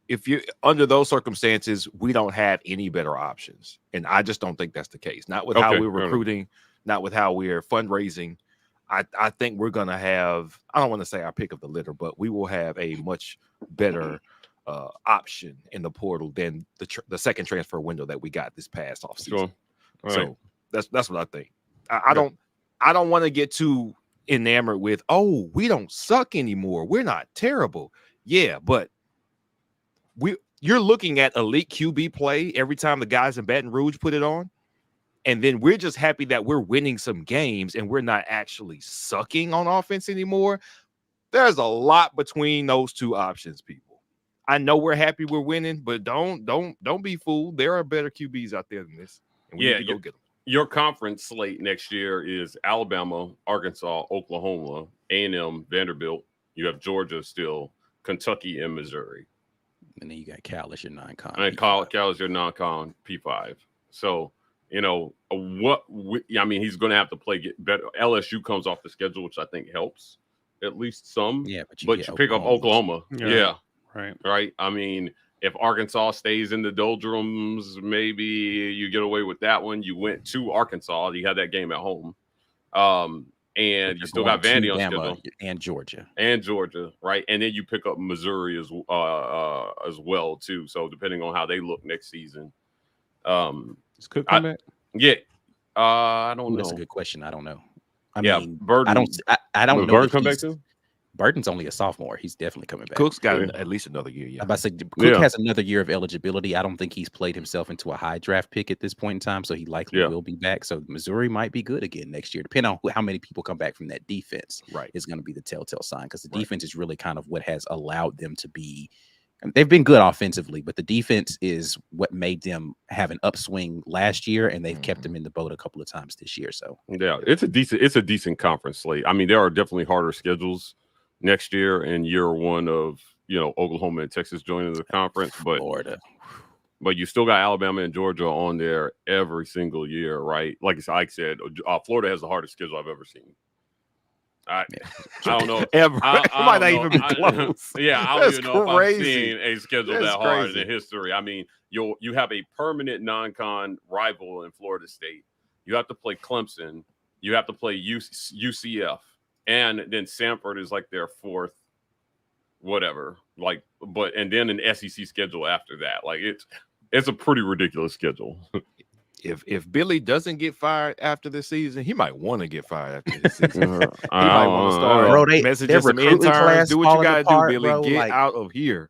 If you under those circumstances, we don't have any better options. And I just don't think that's the case. Not with how we're recruiting, not with how we're fundraising. I think we're going to have, I don't want to say our pick of the litter, but we will have a much better option in the portal than the second transfer window that we got this past offseason. Sure. So that's what I think. I don't want to get too enamored with, we don't suck anymore. We're not terrible. Yeah, but you're looking at elite QB play every time the guys in Baton Rouge put it on. And then we're just happy that we're winning some games and we're not actually sucking on offense anymore. There's a lot between those two options, people. I know we're happy we're winning, but don't be fooled. There are better QBs out there than this. And we need to go get them. Your conference slate next year is Alabama, Arkansas, Oklahoma, A&M, Vanderbilt. You have Georgia still, Kentucky, and Missouri. And then you got Cal as your non-con. And Cal is your non-con P5. So, he's going to have to get better. LSU comes off the schedule, which I think helps at least some. Yeah, but you pick up Oklahoma. Yeah. Right. I mean, if Arkansas stays in the doldrums, maybe you get away with that one. You went to Arkansas. You had that game at home. And you still got Vandy on schedule. And Georgia. Right? And then you pick up Missouri as well, too. So depending on how they look next season. Is Cook come back? Yeah. I don't know. That's a good question. I don't know. I mean, Burden. I don't know. Burden come back too? Burton's only a sophomore. He's definitely coming back. Cook's got at least another year. Yeah. I'm about to say, Cook has another year of eligibility. I don't think he's played himself into a high draft pick at this point in time, so he likely will be back. So Missouri might be good again next year, depending on how many people come back from that defense. Right, is going to be the telltale sign, because the defense is really kind of what has allowed them to be. They've been good offensively, but the defense is what made them have an upswing last year, and they've kept them in the boat a couple of times this year. So it's a decent conference slate. I mean, there are definitely harder schedules next year and year one of Oklahoma and Texas joining the conference, but Florida. but you still got Alabama and Georgia on there every single year, right? Like I said, Florida has the hardest schedule I've ever seen. I don't know. Ever. I It might not don't even be know. close. Yeah, I don't That's even know if I've crazy. seen a schedule That's that hard crazy. in history. I mean, you have a permanent non-con rival in Florida State. You have to play Clemson. You have to play UCF, and then Samford is like their fourth, whatever. Like, and then an SEC schedule after that. Like it's a pretty ridiculous schedule. If Billy doesn't get fired after this season, he might want to get fired after this season. He I might don't want to know. start Bro, messaging their some recruiting interns. class Do what you falling gotta apart, do, Billy. bro, Get like- out of here.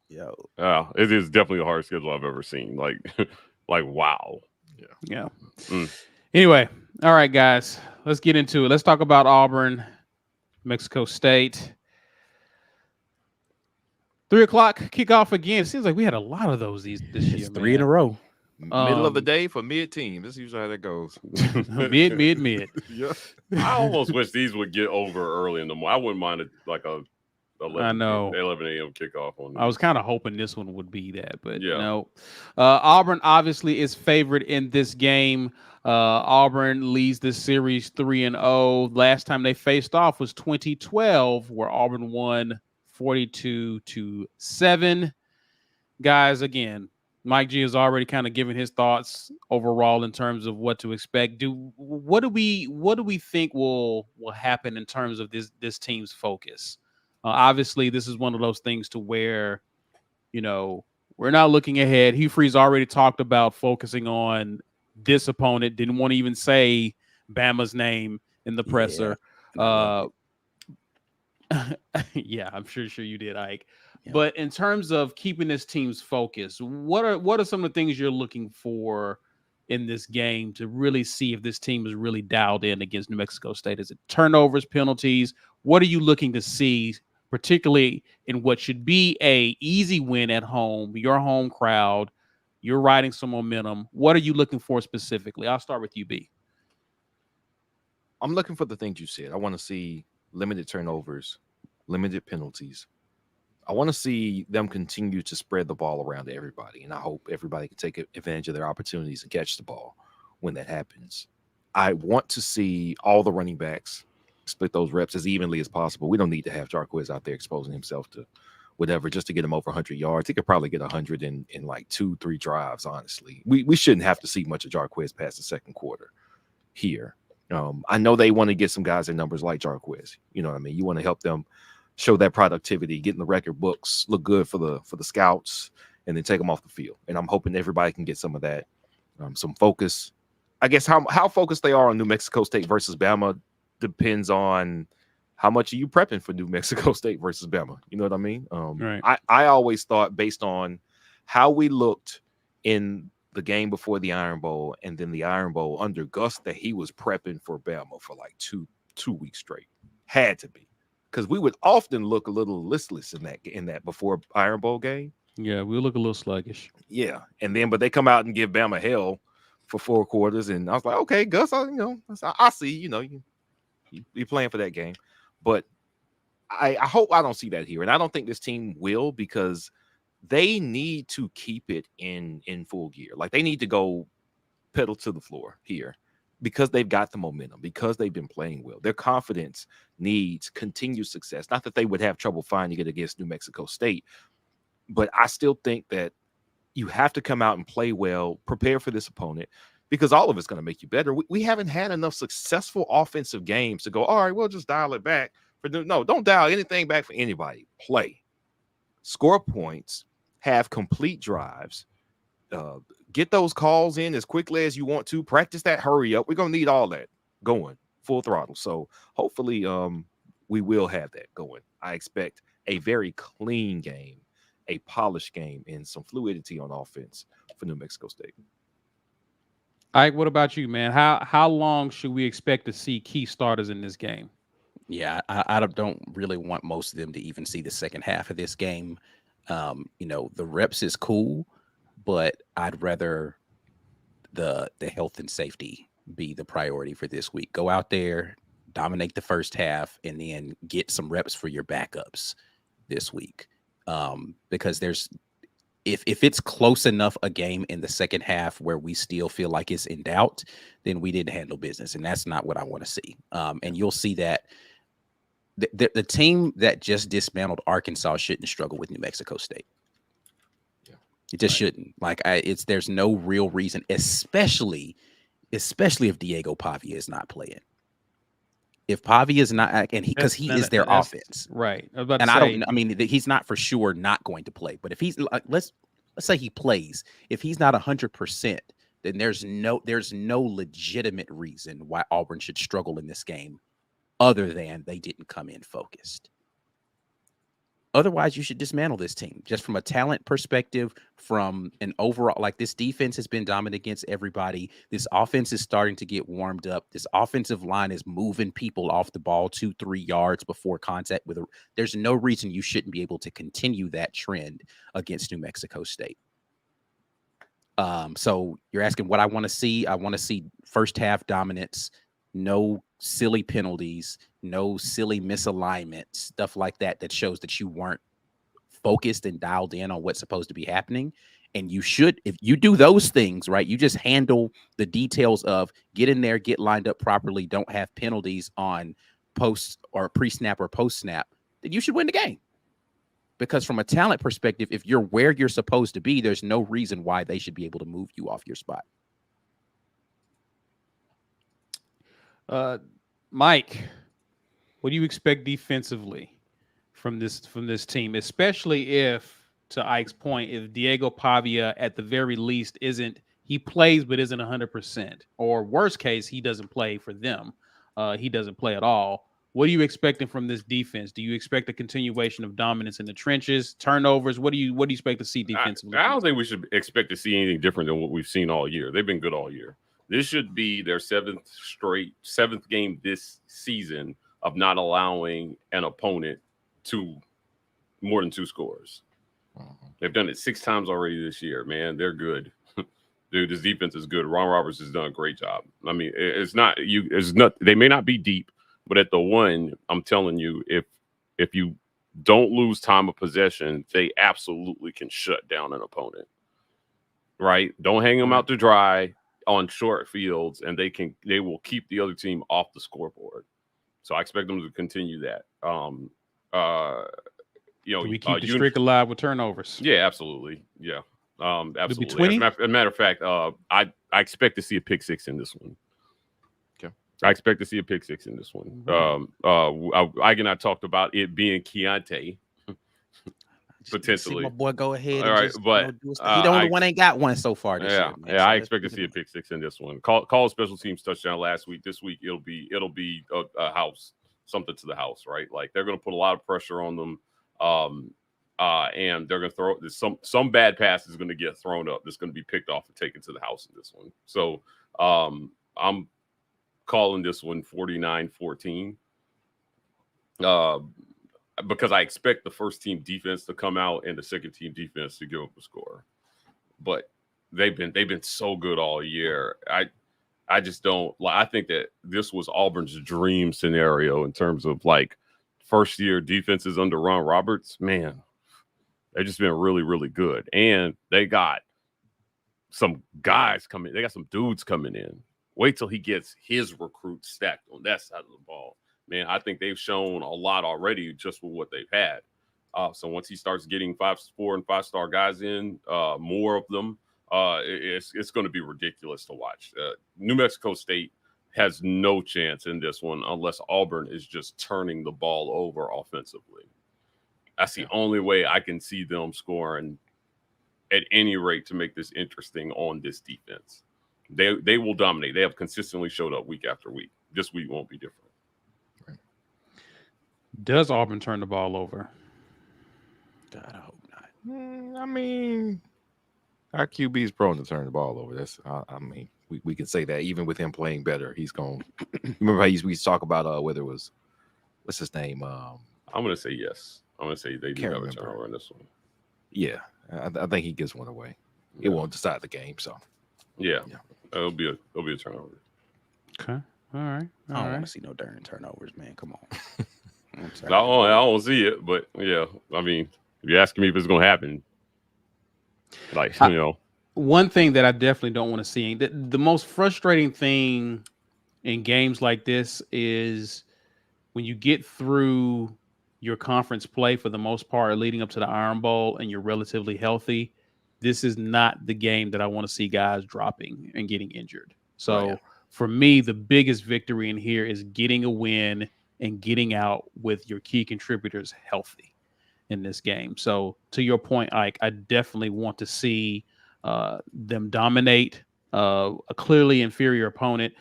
Yo, Yeah, it is definitely the hardest schedule I've ever seen. Like, wow. Yeah. Mm. Anyway, all right, guys, let's get into it. Let's talk about Auburn, Mexico State. 3:00 kickoff again. It seems like we had a lot of those this year. it's 3 in a man. row. Middle of the day for mid team. That's usually how that goes. mid. Yeah. I almost wish these would get over early in the morning. I wouldn't mind a 11 a.m. kickoff on. I was kind of hoping this one would be that, but Yeah. no. Auburn obviously is favored in this game. Auburn leads the series 3-0. Last time they faced off was 2012, where Auburn won 42-7. Guys, again, Mike G has already kind of given his thoughts overall in terms of what to expect. What do we think will happen in terms of this team's focus? Obviously, this is one of those things to where, we're not looking ahead. Hugh Freeze already talked about focusing on this opponent. Didn't want to even say Bama's name in the presser. Yeah, I'm sure you did, Ike. Yeah. But in terms of keeping this team's focus, what are some of the things you're looking for in this game to really see if this team is really dialed in against New Mexico State? Is it turnovers, penalties? What are you looking to see, particularly in what should be a easy win at home, your home crowd? You're riding some momentum. What are you looking for specifically? I'll start with you, B. I'm looking for the things you said. I want to see limited turnovers, limited penalties. I want to see them continue to spread the ball around to everybody, and I hope everybody can take advantage of their opportunities and catch the ball when that happens. I want to see all the running backs split those reps as evenly as possible. We don't need to have Jarquez out there exposing himself to whatever just to get him over 100 yards. He could probably get 100 in like 2-3 drives, honestly. We shouldn't have to see much of Jarquez past the second quarter here. I know they want to get some guys in numbers like Jarquez. You know what I mean? You want to help them show that productivity, get in the record books, look good for the scouts, and then take them off the field. And I'm hoping everybody can get some of that, some focus. I guess how focused they are on New Mexico State versus Bama depends on how much are you prepping for New Mexico State versus Bama. You know what I mean? Right. I always thought, based on how we looked in the game before the Iron Bowl and then the Iron Bowl under Gus, that he was prepping for Bama for like two weeks straight. Had to be. Because we would often look a little listless in that before Iron Bowl game. Yeah, we look a little sluggish. Yeah, but they come out and give Bama hell for 4 quarters, and I was like, okay, Gus, I see, you're playing for that game, but I hope I don't see that here, and I don't think this team will, because they need to keep it in full gear. Like, they need to go pedal to the floor here, because they've got the momentum, because they've been playing well. Their confidence needs continued success. Not that they would have trouble finding it against New Mexico State, but I still think that you have to come out and play well, prepare for this opponent, because all of it's going to make you better. We haven't had enough successful offensive games to go, all right, we'll just dial it back. No, don't dial anything back for anybody. Play. Score points. Have complete drives. Get those calls in as quickly as you want to. Practice that hurry up. We're going to need all that going full throttle. So hopefully we will have that going. I expect a very clean game, a polished game, and some fluidity on offense for New Mexico State. Ike, what about you, man? How long should we expect to see key starters in this game? Yeah, I don't really want most of them to even see the second half of this game. The reps is cool, but I'd rather the health and safety be the priority for this week. Go out there, dominate the first half, and then get some reps for your backups this week. Because if it's close enough a game in the second half where we still feel like it's in doubt, then we didn't handle business, and that's not what I want to see. And you'll see that the team that just dismantled Arkansas shouldn't struggle with New Mexico State. Yeah. It just shouldn't. Like there's no real reason, especially if Diego Pavia is not playing. If Pavia is not, and because he is their offense, right? I was about to and say, I don't. I mean, he's not for sure not going to play. But if he's let's say he plays, if he's not 100%, then there's no legitimate reason why Auburn should struggle in this game, other than they didn't come in focused. Otherwise, you should dismantle this team just from a talent perspective, from an overall, like this defense has been dominant against everybody. This offense is starting to get warmed up. This offensive line is moving people off the ball 2-3 yards before contact with there's no reason you shouldn't be able to continue that trend against New Mexico State. So you're asking what I want to see. I want to see first half dominance, no silly penalties, no silly misalignment, stuff like that shows that you weren't focused and dialed in on what's supposed to be happening. And you should, if you do those things, right, you just handle the details of get in there, get lined up properly, don't have penalties on post or pre-snap or post-snap, then you should win the game. Because from a talent perspective, if you're where you're supposed to be, there's no reason why they should be able to move you off your spot. Mike, what do you expect defensively from this team, especially if, to Ike's point, if Diego Pavia at the very least he plays but isn't 100%, or worst case, he doesn't play for them, he doesn't play at all. What are you expecting from this defense? Do you expect a continuation of dominance in the trenches, turnovers? What do you expect to see defensively? I don't think we should expect to see anything different than what we've seen all year. They've been good all year. This should be their seventh game this season of not allowing an opponent to more than 2 scores. They've done it 6 times already this year, man. They're good. Dude, this defense is good. Ron Roberts has done a great job. I mean, they may not be deep, but at the one, I'm telling you, if you don't lose time of possession, they absolutely can shut down an opponent. Right? Don't hang them out to dry on short fields, and they will keep the other team off the scoreboard. So I expect them to continue that. Can we keep the streak alive with turnovers? Yeah, absolutely. Yeah, absolutely. As a matter of fact, I expect to see a pick 6 in this one. Okay, I expect to see a pick 6 in this one. Ike and I talked about it being Keontae. Potentially, my boy go ahead. All right, but he the only one ain't got one so far this year. Man. I expect to see a pick 6 in this one. Call a special teams touchdown last week. This week it'll be a house, something to the house, right? Like they're going to put a lot of pressure on them, and they're going to throw some bad pass is going to get thrown up. That's going to be picked off and taken to the house in this one. So I'm calling this one 49-14. Because I expect the first team defense to come out and the second team defense to give up a score. But they've been so good all year. I just don't like. I think that this was Auburn's dream scenario in terms of like first year defenses under Ron Roberts. Man, they've just been really, really good. And they got some guys coming. They got some dudes coming in. Wait till he gets his recruits stacked on that side of the ball. Man, I think they've shown a lot already just with what they've had. So once he starts getting 4 and 5-star guys in, more of them, it's going to be ridiculous to watch. New Mexico State has no chance in this one unless Auburn is just turning the ball over offensively. That's the only way I can see them scoring at any rate to make this interesting on this defense. They will dominate. They have consistently showed up week after week. This week won't be different. Does Auburn turn the ball over? God, I hope not. I mean, our QB is prone to turn the ball over. That's, I mean, we can say that even with him playing better, he's going. Remember how we used to talk about whether it was what's his name? I'm going to say yes. I'm going to say they do have a turnover in this one. Yeah, I think he gives one away. It won't decide the game, so yeah. It'll be a turnover. Okay, all right. I don't want to see no darn turnovers, man. Come on. I don't see it, but yeah. I mean, if you're asking me if it's going to happen, Like, one thing that I definitely don't want to see, the most frustrating thing in games like this is when you get through your conference play for the most part leading up to the Iron Bowl and you're relatively healthy. This is not the game that I want to see guys dropping and getting injured. So for me, the biggest victory in here is getting a win and getting out with your key contributors healthy in this game. So to your point, Ike, I definitely want to see them dominate a clearly inferior opponent.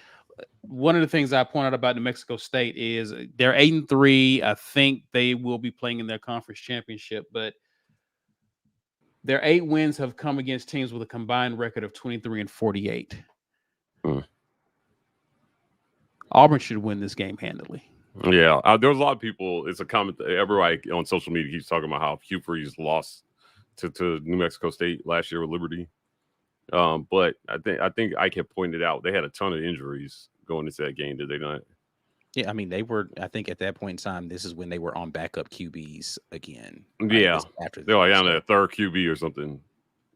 One of the things I pointed out about New Mexico State is they're 8-3. I think they will be playing in their conference championship, but their 8 wins have come against teams with a combined record of 23-48. Auburn should win this game handily. Yeah, there's a lot of people. It's a comment that everybody on social media keeps talking about how Hugh Freeze lost to New Mexico State last year with Liberty. But I think Ike had pointed out they had a ton of injuries going into that game, did they not? Yeah, I mean, they were, I think at that point in time, this is when they were on backup QBs again. Yeah. After They're like on a third QB or something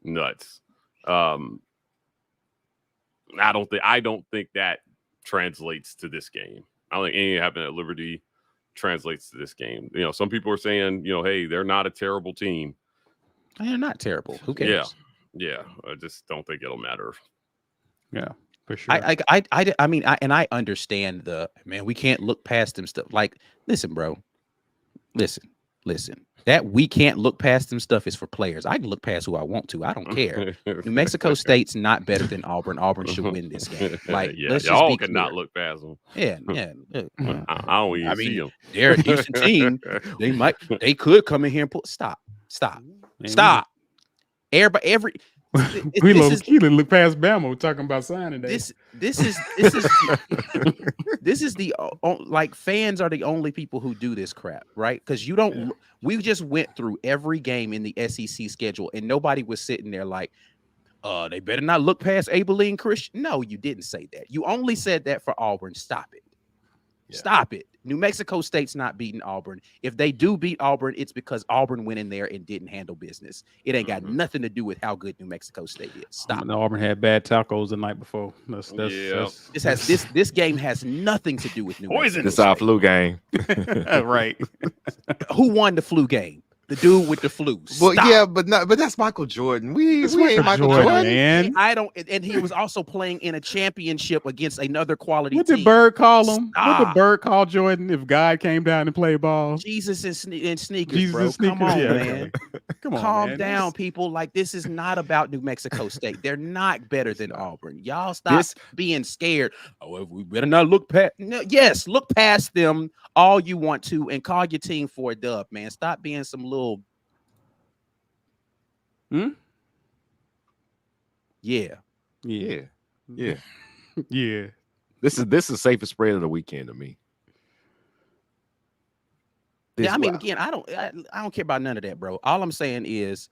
nuts. I don't think that translates to this game. I don't think anything happened at Liberty translates to this game. Some people are saying, hey, they're not a terrible team. They're not terrible. Who cares? Yeah. I just don't think it'll matter. Yeah. For sure. I mean, I understand we can't look past them stuff. Like, listen, bro, listen. That we can't look past them stuff is for players. I can look past who I want to. I don't care. New Mexico State's not better than Auburn. Auburn should win this game. Like, let's just y'all be cannot clear. look past them. Yeah. I don't even see them. They're a decent team. They could come in here and stop. Everybody, We look past Bama talking about signing day. This is the like, fans are the only people who do this crap, right? Because you don't. Yeah. We just went through every game in the SEC schedule, and nobody was sitting there like, they better not look past Abilene Christian. No, you didn't say that. You only said that for Auburn. Stop it. Yeah. Stop it. New Mexico State's not beating Auburn. If they do beat Auburn, it's because Auburn went in there and didn't handle business. It ain't got nothing to do with how good New Mexico State is. Stop. Auburn had bad tacos the night before. That's this game has nothing to do with New Mexico. This is our flu game. Right. Who won the flu game? The dude with the flu. Well, yeah, but that's Michael Jordan. We ain't Michael Jordan, man. And he was also playing in a championship against another quality team. What did Bird call him? What did Bird call Jordan if God came down and played ball? Jesus and sneakers, bro. Come on, man. Come on, calm man. down, people. Like, this is not about New Mexico State. They're not better than Auburn. Y'all stop being scared. Oh, we better not look past. No, yes, look past them all you want to and call your team for a dub, man. Stop being some little. Yeah. This is the safest spread of the weekend to me. Again, I don't care about none of that, bro. All I'm saying is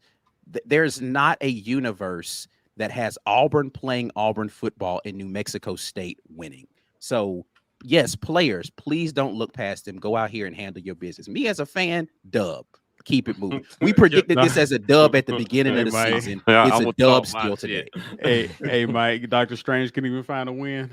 there's not a universe that has Auburn playing Auburn football and New Mexico State winning. So yes, players, please don't look past them. Go out here and handle your business. Me as a fan, dub. Keep it moving. We predicted this as a dub at the beginning of the season. It's a dub still today. Hey, Mike, Dr. Strange couldn't even find a win.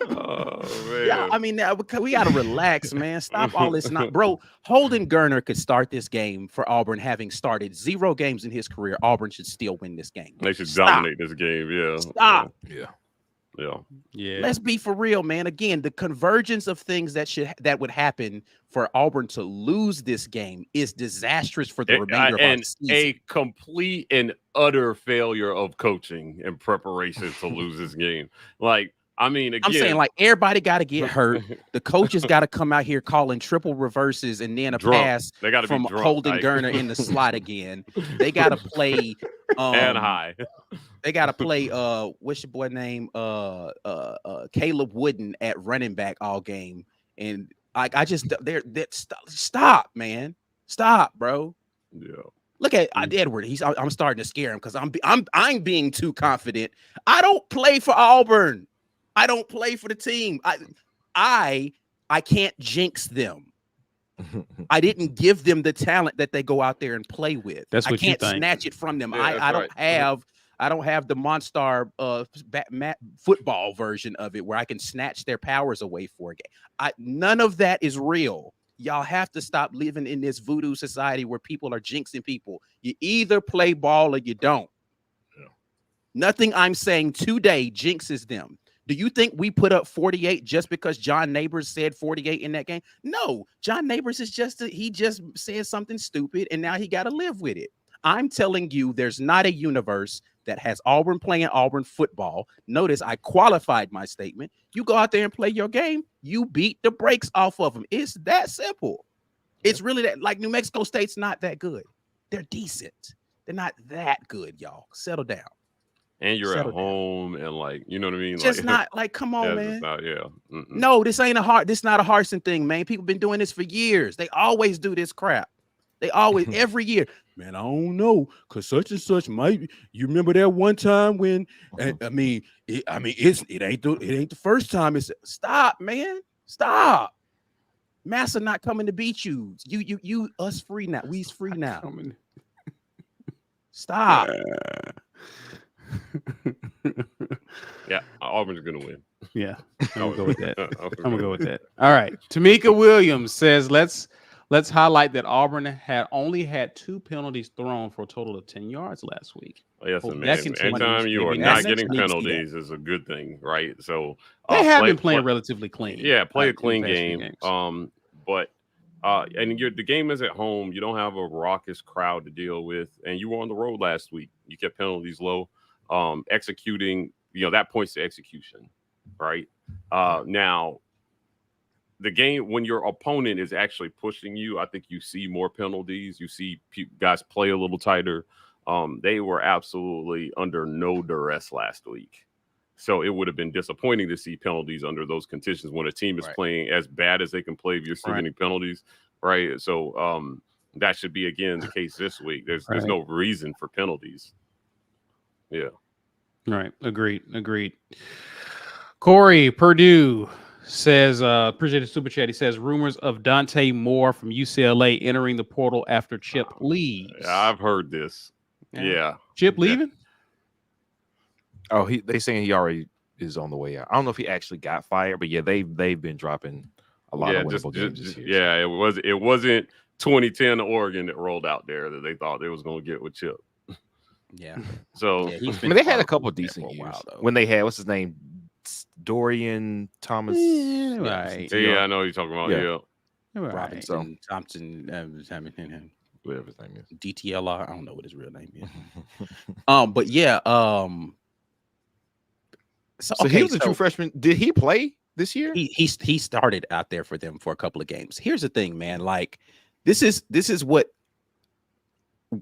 Oh, man. Yeah, I mean, we got to relax, man. Stop all this. Bro, Holden Gerner could start this game for Auburn, having started 0 games in his career. Auburn should still win this game. They should dominate this game. Yeah. Stop. Yeah. Let's be for real, man. Again, the convergence of things that would happen for Auburn to lose this game is disastrous for the remainder of our season. A complete and utter failure of coaching and preparation to lose this game. Like, I mean, again, I'm saying, like, everybody got to get hurt. The coaches got to come out here calling triple reverses and then a pass from Holden Gerner in the slot again. They got to play and high. They got to play what's your boy name? Caleb Wooden at running back all game. And stop, man. Stop, bro. Yeah. Look at Edward. I'm starting to scare him because I'm being too confident. I don't play for Auburn. I don't play for the team. I can't jinx them. I didn't give them the talent that they go out there and play with. That's what I can't you think. snatch it from them. Yeah, I don't have the Monstar football version of it where I can snatch their powers away for a game. None of that is real. Y'all have to stop living in this voodoo society where people are jinxing people. You either play ball or you don't. Yeah. Nothing I'm saying today jinxes them. Do you think we put up 48 just because John Neighbors said 48 in that game? No, John Neighbors is he just said something stupid and now he got to live with it. I'm telling you, there's not a universe that has Auburn playing Auburn football. Notice I qualified my statement. You go out there and play your game, you beat the brakes off of them. It's that simple. It's really that. Like New Mexico State's not that good. They're decent. They're not that good, y'all. Settle down. And you're Settle at home and like, you know what I mean? Just like, not like, come on, yeah, man. just not, No, this not a Harsin thing, man. People been doing this for years. They always do this crap. They always, every year. Man, I don't know, because such and such might be. You remember that one time when, it ain't the first time. It's stop, man. Stop. Massa not coming to beat you. You us free now. We's free now. Stop. Yeah, Auburn's gonna win. Yeah, I'm gonna go with that. I'm gonna go with that. All right. Tamika Williams says, let's highlight that Auburn had only had 2 penalties thrown for a total of 10 yards last week. Yes, Hope man. that continues. Anytime you are Maybe not next getting week. penalties is a good thing, right? So They have been playing relatively clean. Yeah, play a in the clean past few game. games. But the game is at home. You don't have a raucous crowd to deal with, and you were on the road last week. You kept penalties low. Executing, that points to execution, right? Now, the game, when your opponent is actually pushing you, I think you see more penalties. You see guys play a little tighter. They were absolutely under no duress last week. So it would have been disappointing to see penalties under those conditions when a team is playing as bad as they can play if you're still getting penalties, right? So that should be, again, the case this week. There's no reason for penalties. Yeah. Right. Agreed. Corey Purdue says, appreciate the super chat. He says, rumors of Dante Moore from UCLA entering the portal after Chip leaves. Yeah, I've heard this. Yeah. Chip leaving? Oh, they saying he already is on the way out. I don't know if he actually got fired, but yeah, they've been dropping a lot of winnable games this year. Yeah, it wasn't 2010 Oregon that rolled out there that they thought they was going to get with Chip. Yeah. So they had a couple of decent years when they had, what's his name, Dorian Thomas. Right. Yeah, I know what you're talking about. Yeah. Robinson, Thompson, whatever his name is. DTLR. I don't know what his real name is. But yeah. So he was a true freshman. Did he play this year? He started out there for them for a couple of games. Here's the thing, man. Like this is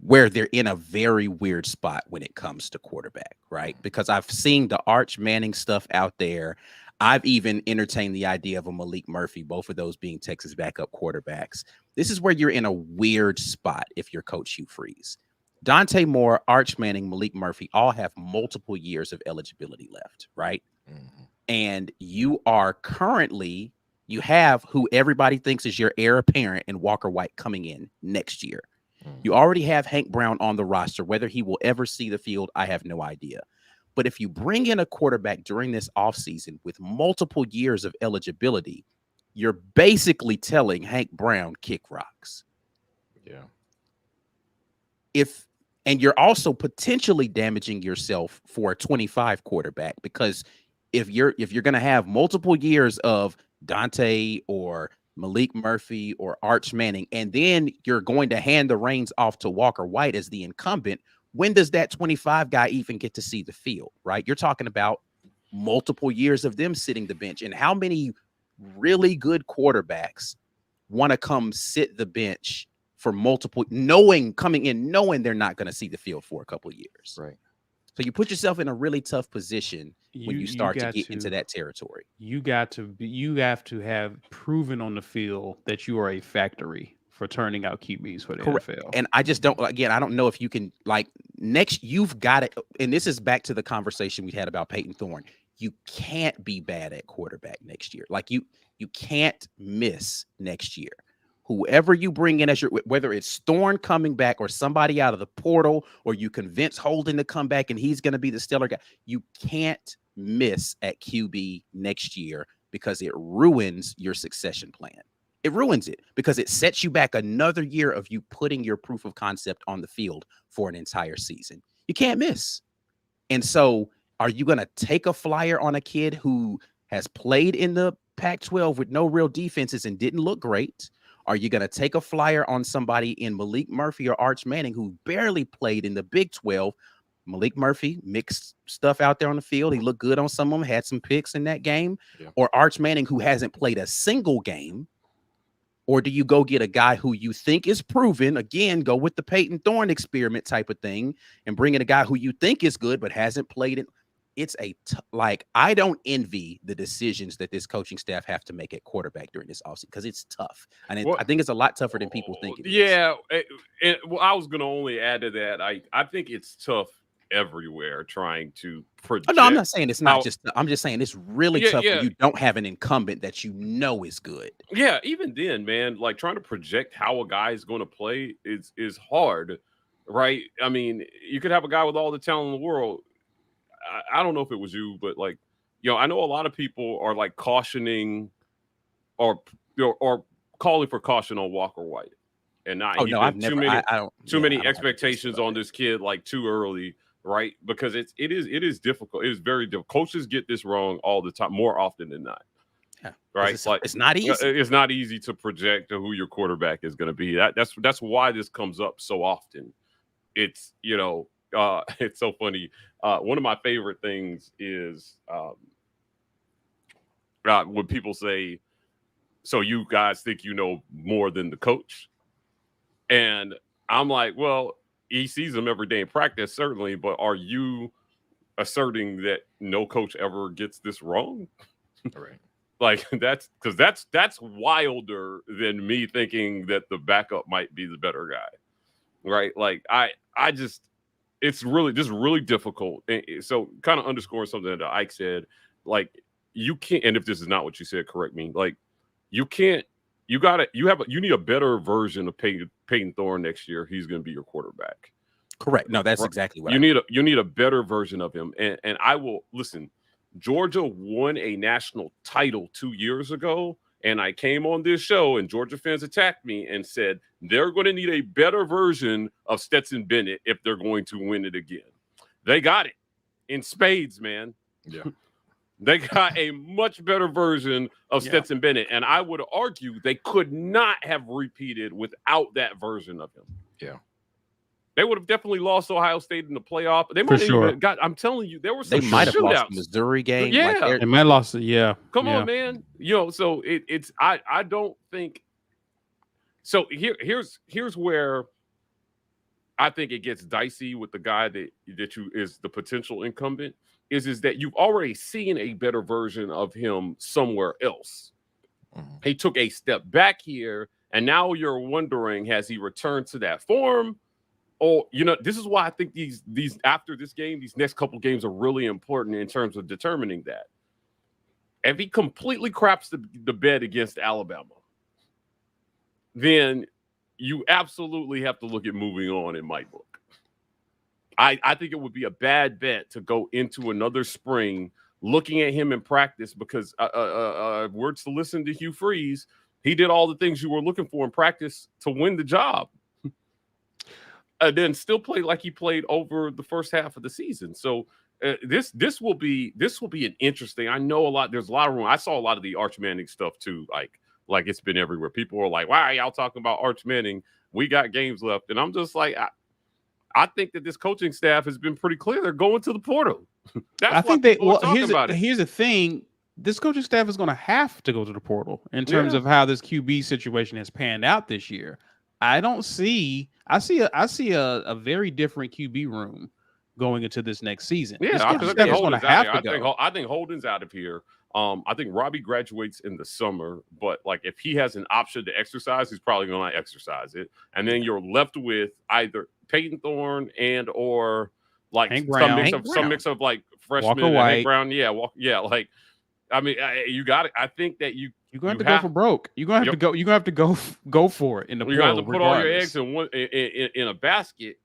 where they're in a very weird spot when it comes to quarterback, right? Because I've seen the Arch Manning stuff out there. I've even entertained the idea of a Malik Murphy, both of those being Texas backup quarterbacks. This is where you're in a weird spot if you're Coach Hugh Freeze. Dante Moore, Arch Manning, Malik Murphy all have multiple years of eligibility left, right? Mm-hmm. And you have who everybody thinks is your heir apparent in Walker White coming in next year. You already have Hank Brown on the roster. Whether he will ever see the field, I have no idea. But if you bring in a quarterback during this offseason with multiple years of eligibility, you're basically telling Hank Brown kick rocks. Yeah. And you're also potentially damaging yourself for a 25 quarterback, because if you're going to have multiple years of Dante or Malik Murphy or Arch Manning, and then you're going to hand the reins off to Walker White as the incumbent, when does that 25 guy even get to see the field, right? You're talking about multiple years of them sitting the bench. And how many really good quarterbacks want to come sit the bench for multiple, coming in knowing they're not going to see the field for a couple of years. Right. So you put yourself in a really tough position when you start to get into that territory. You have to have proven on the field that you are a factory for turning out QBs for the NFL. And I just don't know if you can, like, next, you've got it. And this is back to the conversation we had about Peyton Thorne. You can't be bad at quarterback next year. Like you can't miss next year. whoever you bring in as your, whether it's Thorne coming back or somebody out of the portal, or you convince Holden to come back and he's going to be the stellar guy, you can't miss at QB next year because it ruins your succession plan. It ruins it because it sets you back another year of you putting your proof of concept on the field for an entire season. You can't miss. And so are you going to take a flyer on a kid who has played in the Pac-12 with no real defenses and didn't look great? Are you going to take a flyer on somebody in Malik Murphy or Arch Manning who barely played in the Big 12? Malik Murphy mixed stuff out there on the field. He looked good on some of them, had some picks in that game. Yeah. Or Arch Manning, who hasn't played a single game. Or do you go get a guy who you think is proven? Again, go with the Peyton Thorne experiment type of thing and bring in a guy who you think is good but hasn't played it. It's like, I don't envy the decisions that this coaching staff have to make at quarterback during this offseason because it's tough. And I think it's a lot tougher than people think it is. Yeah. Well, I was going to only add to that. I think it's tough everywhere trying to project. Oh, no, I'm not saying it's not just. I'm just saying it's really tough when you don't have an incumbent that you know is good. Yeah, even then, man, like trying to project how a guy is going to play is hard, right? I mean, you could have a guy with all the talent in the world. I don't know if it was you, but like, I know a lot of people are like cautioning or calling for caution on Walker White, and not too many expectations on this kid like too early. Right, because it is difficult. It is very difficult. Coaches get this wrong all the time, more often than not. Yeah, right, it's not easy. It's not easy to project who your quarterback is going to be. That's why this comes up so often. It's it's so funny. One of my favorite things is when people say, "So you guys think you know more than the coach?" And I'm like, well. He sees them every day in practice, certainly, but are you asserting that no coach ever gets this wrong? Right. Like that's wilder than me thinking that the backup might be the better guy. Right. Like I just, it's really difficult. And so kind of underscoring something that Ike said, like you can't, and if this is not what you said, correct me. Like you can't, you need a better version of Peyton Thorne next year. He's going to be your quarterback. Correct. No, that's exactly what you need a better version of him. And I will listen. Georgia won a national title 2 years ago, and I came on this show, and Georgia fans attacked me and said they're going to need a better version of Stetson Bennett if they're going to win it again. They got it in spades, man. Yeah. They got a much better version of Stetson Bennett, and I would argue they could not have repeated without that version of him. Yeah, they would have definitely lost Ohio State in the playoff. They might have even got. I'm telling you, there were some. They might have lost the Missouri game. Yeah, they might have lost it. Yeah, come on, man. So it's. I don't think. So here's where. I think it gets dicey with the guy that you is the potential incumbent. Is that you've already seen a better version of him somewhere else. Mm-hmm. He took a step back here, and now you're wondering, has he returned to that form? Or, this is why I think these after this game, these next couple games are really important in terms of determining that. If he completely craps the bed against Alabama, then you absolutely have to look at moving on in my book. I think it would be a bad bet to go into another spring looking at him in practice because words to listen to Hugh Freeze, he did all the things you were looking for in practice to win the job. And then still play like he played over the first half of the season. So this will be an interesting. I know there's a lot of room. I saw a lot of the Arch Manning stuff too, like it's been everywhere. People are like, why are y'all talking about Arch Manning? We got games left. And I'm just like, I think that this coaching staff has been pretty clear. They're going to the portal. Here's the thing. This coaching staff is going to have to go to the portal in terms of how this QB situation has panned out this year. I see a very different QB room going into this next season. Yeah, this coaching staff is going to have to go. I think Holden's out of here. I think Robbie graduates in the summer, but like if he has an option to exercise, he's probably going to exercise it. And then you're left with either Peyton Thorne and or like some mix of like freshman Walker White. Hank Brown. Yeah. Like, I mean, you got it. I think that you You're going to have to go for broke. You're going to have to go. You're going to have to go for it in the You're going to have portal. to put all your eggs in one in a basket.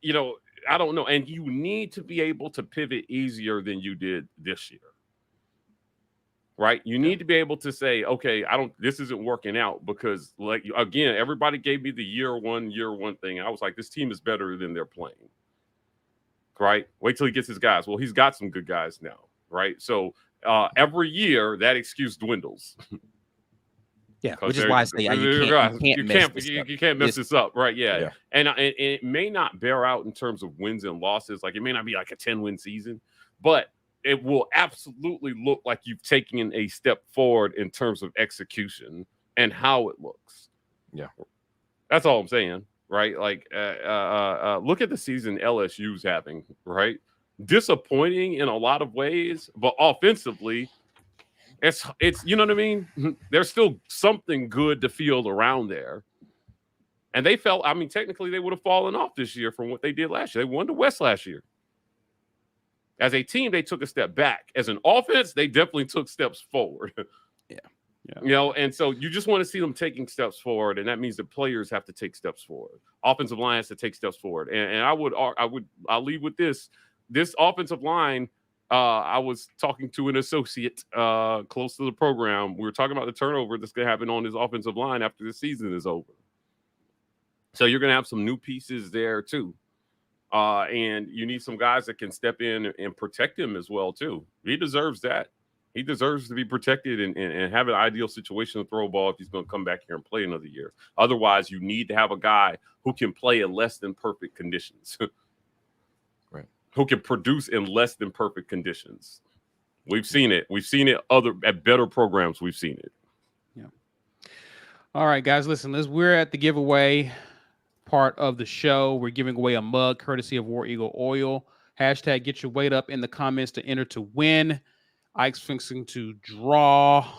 You know, I don't know, and you need to be able to pivot easier than you did this year. Right? You need to be able to say, okay, this isn't working out because, like, again, everybody gave me the year one thing. I was like, this team is better than they're playing. Right? Wait till he gets his guys. Well, he's got some good guys now. Right? So every year that excuse dwindles. Yeah, which is why I say you can't mess this up. Right? Yeah. And it may not bear out in terms of wins and losses. Like, it may not be like a 10-win season, but it will absolutely look like you've taken a step forward in terms of execution and how it looks. Yeah. That's all I'm saying, right? Like, look at the season LSU's having, right? Disappointing in a lot of ways, but offensively, it's you know what I mean? There's still something good to field around there. And they felt, I mean, technically they would have fallen off this year from what they did last year. They won the West last year. As a team, they took a step back. As an offense, they definitely took steps forward. Yeah. You know, and so you just want to see them taking steps forward, and that means the players have to take steps forward. Offensive line has to take steps forward. And I'll leave with this. This offensive line, I was talking to an associate close to the program. We were talking about the turnover that's going to happen on his offensive line after the season is over. So you're going to have some new pieces there too. And you need some guys that can step in and protect him as well, too. He deserves that. He deserves to be protected and have an ideal situation to throw a ball if he's going to come back here and play another year. Otherwise, you need to have a guy who can play in less than perfect conditions. Right. Who can produce in less than perfect conditions. We've seen it. We've seen it at better programs. We've seen it. Yeah. All right, guys, listen, we're at the giveaway part of the show. We're giving away a mug courtesy of War Eagle Oil. Hashtag get your weight up in the comments to enter to win. Ike's fixing to draw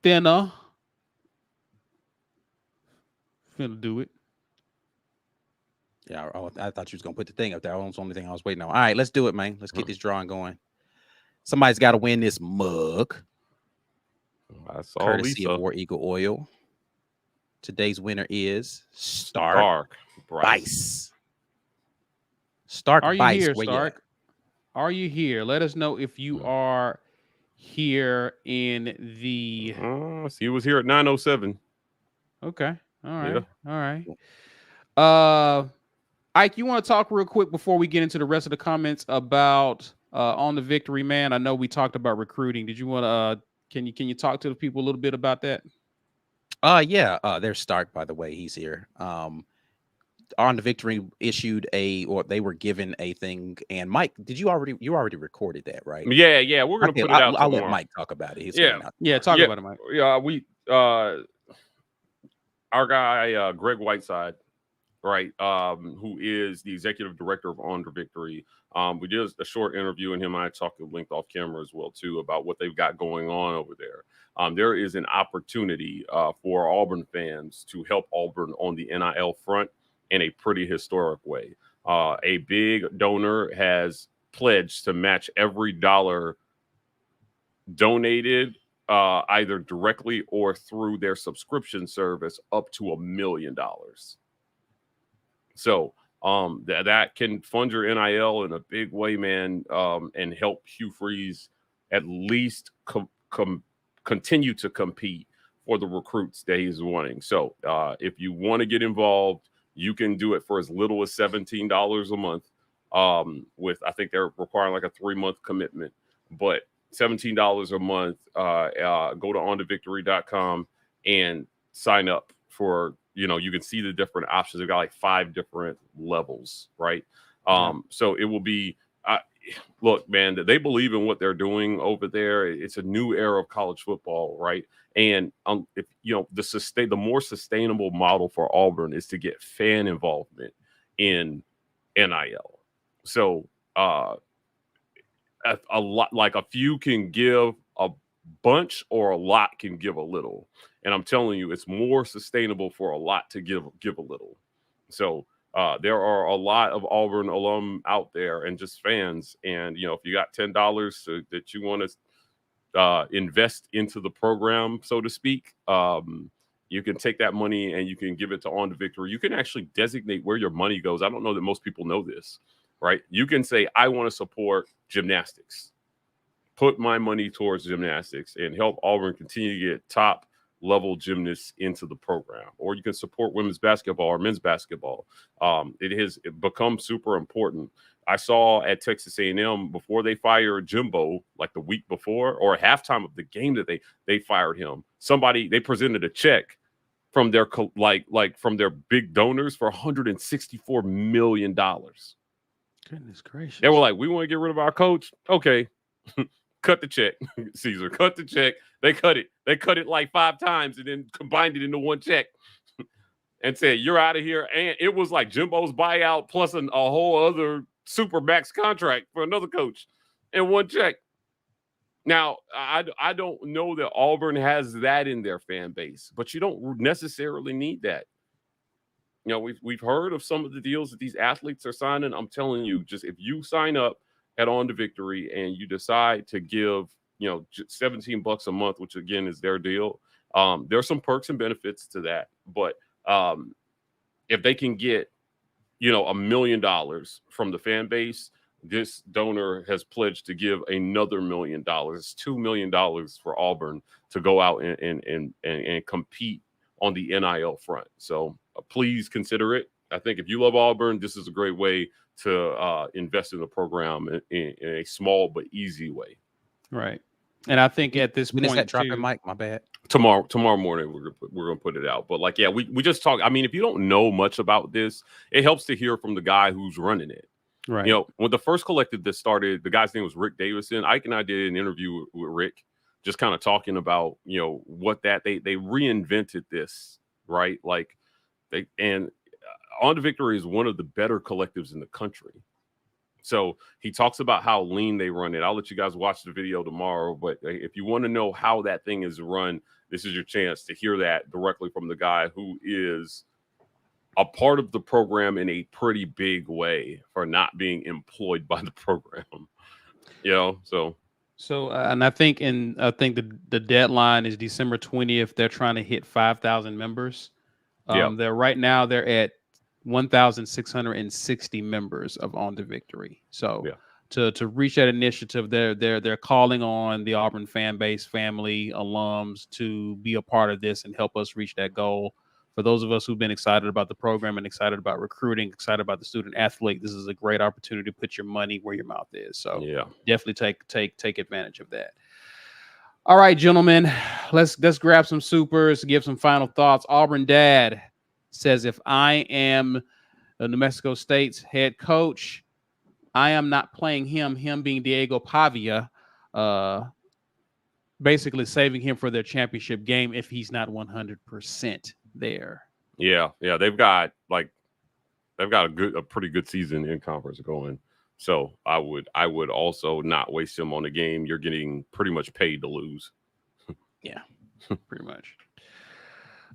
thinner. Finna do it. Yeah, I thought you was gonna put the thing up there. That was the only thing I was waiting on. All right, let's do it, man. Let's get this drawing going. Somebody's got to win this mug. That's courtesy of War Eagle Oil. Today's winner is Stark Bice. Stark Are you Bice, here, Stark? Are you here? Let us know if you are here in the. He was here at 9:07. Okay. All right. Yeah. All right. Ike, you want to talk real quick before we get into the rest of the comments about on the Victory, man? I know we talked about recruiting. Did you want to? Can you talk to the people a little bit about that? Yeah. There's Stark, by the way. He's here. On the Victory they were given a thing. And Mike, you already recorded that, right? Yeah. We're gonna put it out. I'll let Mike talk about it. Talk about it, Mike. Yeah, we our guy Greg Whiteside, right? Who is the executive director of On the Victory. We did a short interview, and him and I talked at length off camera as well too about what they've got going on over there. There is an opportunity for Auburn fans to help Auburn on the NIL front in a pretty historic way. A big donor has pledged to match every dollar donated either directly or through their subscription service up to $1 million. So that can fund your NIL in a big way, man, and help Hugh Freeze at least continue to compete for the recruits that he's wanting. So if you want to get involved, you can do it for as little as $17 a month. I think they're requiring like a 3-month commitment, but $17 a month. Go to ontovictory.com and sign up for, you can see the different options. They've got like 5 different levels, right? So it will be, look, man, they believe in what they're doing over there. It's a new era of college football, right? And if the more sustainable model for Auburn is to get fan involvement in NIL. So a lot, like a few can give a bunch, or a lot can give a little. And I'm telling you, it's more sustainable for a lot to give a little. So There are a lot of Auburn alum out there and just fans. And, if you got $10 that you want to invest into the program, so to speak, you can take that money and you can give it to On to Victory. You can actually designate where your money goes. I don't know that most people know this, right? You can say, I want to support gymnastics. Put my money towards gymnastics and help Auburn continue to get top level gymnasts into the program. Or you can support women's basketball or men's basketball. It has become super important. I saw at Texas A&M before they fired Jimbo, like the week before or halftime of the game that they fired him. They presented a check from their from their big donors for $164 million. Goodness gracious. They were like, we want to get rid of our coach. Okay. Cut the check, Caesar. Cut the check. They cut it. They cut it like 5 times and then combined it into one check and said, you're out of here. And it was like Jimbo's buyout plus a whole other super max contract for another coach in one check. Now, I don't know that Auburn has that in their fan base, but you don't necessarily need that. We've heard of some of the deals that these athletes are signing. I'm telling you, just if you sign up at On to Victory and you decide to give, $17 a month, which again is their deal, there's some perks and benefits to that. But if they can get, $1 million from the fan base, this donor has pledged to give another $1 million. It's $2 million for Auburn to go out and compete on the NIL front. So please consider it. I think if you love Auburn, this is a great way to invest in the program in a small but easy way. Right. And I think at this When point, is that dropping, Mike? My bad. Tomorrow morning we're gonna put it out. But we just talk. I mean, if you don't know much about this, it helps to hear from the guy who's running it. right. When the first collective that started, the guy's name was Rick Davison. Ike and I did an interview with Rick, just kind of talking about what they reinvented this, right? Like On to Victory is one of the better collectives in the country. So he talks about how lean they run it. I'll let you guys watch the video tomorrow. But if you want to know how that thing is run, this is your chance to hear that directly from the guy who is a part of the program in a pretty big way for not being employed by the program. So, and I think the deadline is December 20th. They're trying to hit 5,000 members. They're at 1,660 members of On to Victory. So to reach that initiative, they're calling on the Auburn fan base, family, alums to be a part of this and help us reach that goal. For those of us who've been excited about the program and excited about recruiting, excited about the student athlete, this is a great opportunity to put your money where your mouth is. So definitely take advantage of that. All right, gentlemen, let's grab some supers, give some final thoughts. Auburn Dad says, if I am New Mexico State's head coach, I am not playing him being Diego Pavia, basically saving him for their championship game if he's not 100% there. Yeah. They've got a pretty good season in conference going. So I would also not waste him on a game you're getting pretty much paid to lose. Yeah, pretty much.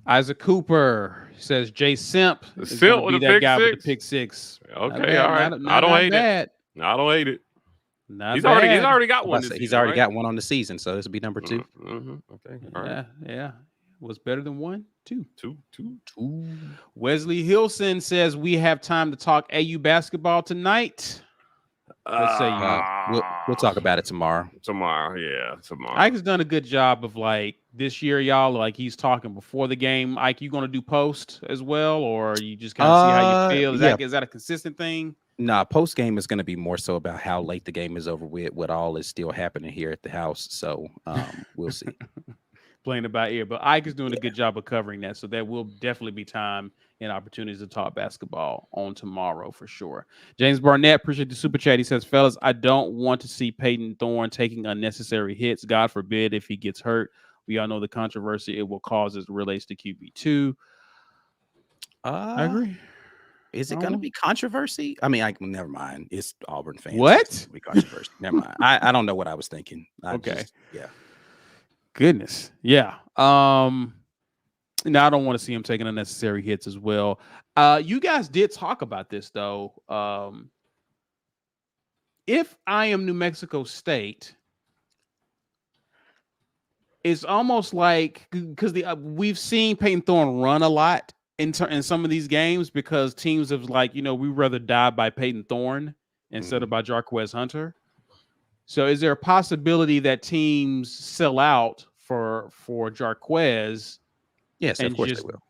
Isaac Cooper says Jay Simp is going to be that guy with the pick six. Okay, all right. I don't hate it. I don't hate it. He's already got one. He's already got one on the season, so this will be number 2. Okay, all right. Yeah. Was better than 1, 2. 2. Wesley Hilson says we have time to talk AU basketball tonight. Let's say we'll talk about it tomorrow. Tomorrow. Ike has done a good job of this year, y'all. Like he's talking before the game. Ike, you going to do post as well, or you just kind of see how you feel? Is that a consistent thing? Nah, post game is going to be more so about how late the game is over with, what all is still happening here at the house. So we'll see. Playing it by ear, but Ike is doing a good job of covering that. So there will definitely be time and opportunities to talk basketball on tomorrow for sure. James Barnett, appreciate the super chat. He says, fellas, I don't want to see Peyton Thorne taking unnecessary hits. God forbid if he gets hurt. We all know the controversy it will cause as it relates to QB2. I agree. Is it going to be controversy? I mean, never mind. It's Auburn fans. What? It's gonna be controversy. Never mind. I don't know what I was thinking. Goodness. Yeah. No, I don't want to see him taking unnecessary hits as well. You guys did talk about this though. If I am New Mexico State, it's almost like because we've seen Peyton Thorne run a lot in some of these games because teams have like, we rather die by Peyton Thorne instead of by Jarquez Hunter. So is there a possibility that teams sell out for Jarquez? Yes, and of course just they will.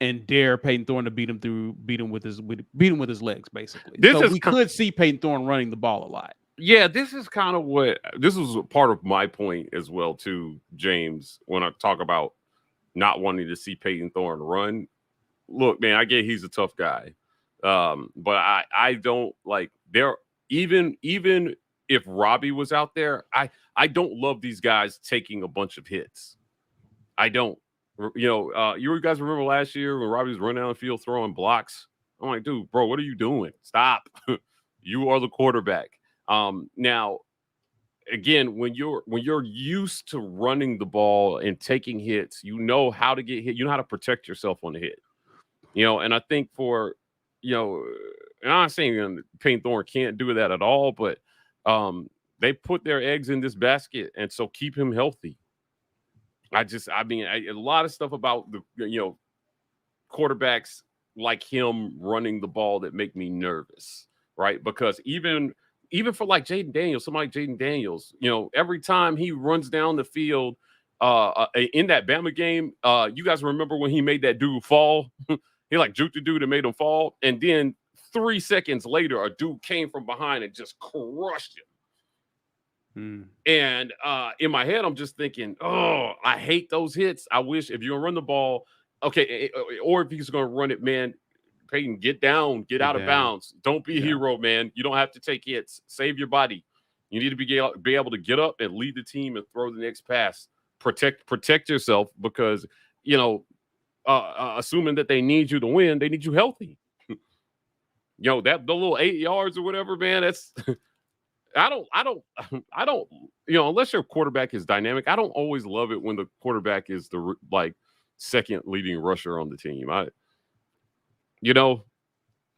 and dare Peyton Thorne to beat him with his legs, basically. This so is we could see Peyton Thorne running the ball a lot. Yeah, this is kind of this was part of my point as well, too, James, when I talk about not wanting to see Peyton Thorne run. Look, man, I get he's a tough guy. But I don't like even if Robbie was out there, I don't love these guys taking a bunch of hits. I don't. You guys remember last year when Robbie was running down the field throwing blocks? I'm like, dude, bro, what are you doing? Stop. You are the quarterback. Now, again, when you're used to running the ball and taking hits, you know how to get hit. You know how to protect yourself on the hit. And I think and I'm not saying Peyton Thorne can't do that at all, but they put their eggs in this basket, and so keep him healthy. A lot of stuff about the quarterbacks like him running the ball that make me nervous, right? Because even for like Jaden Daniels, somebody like Jaden Daniels, every time he runs down the field in that Bama game, you guys remember when he made that dude fall? He like juked the dude and made him fall, and then 3 seconds later, a dude came from behind and just crushed him. And in my head, I'm just thinking, oh, I hate those hits. I wish if you're going to run the ball, okay, or if he's going to run it, man, Peyton, get down, get out of bounds. Don't be a hero, man. You don't have to take hits. Save your body. You need to be able to get up and lead the team and throw the next pass. Protect yourself because, assuming that they need you to win, they need you healthy. The little 8 yards or whatever, man, that's – I don't, unless your quarterback is dynamic, I don't always love it when the quarterback is the second leading rusher on the team.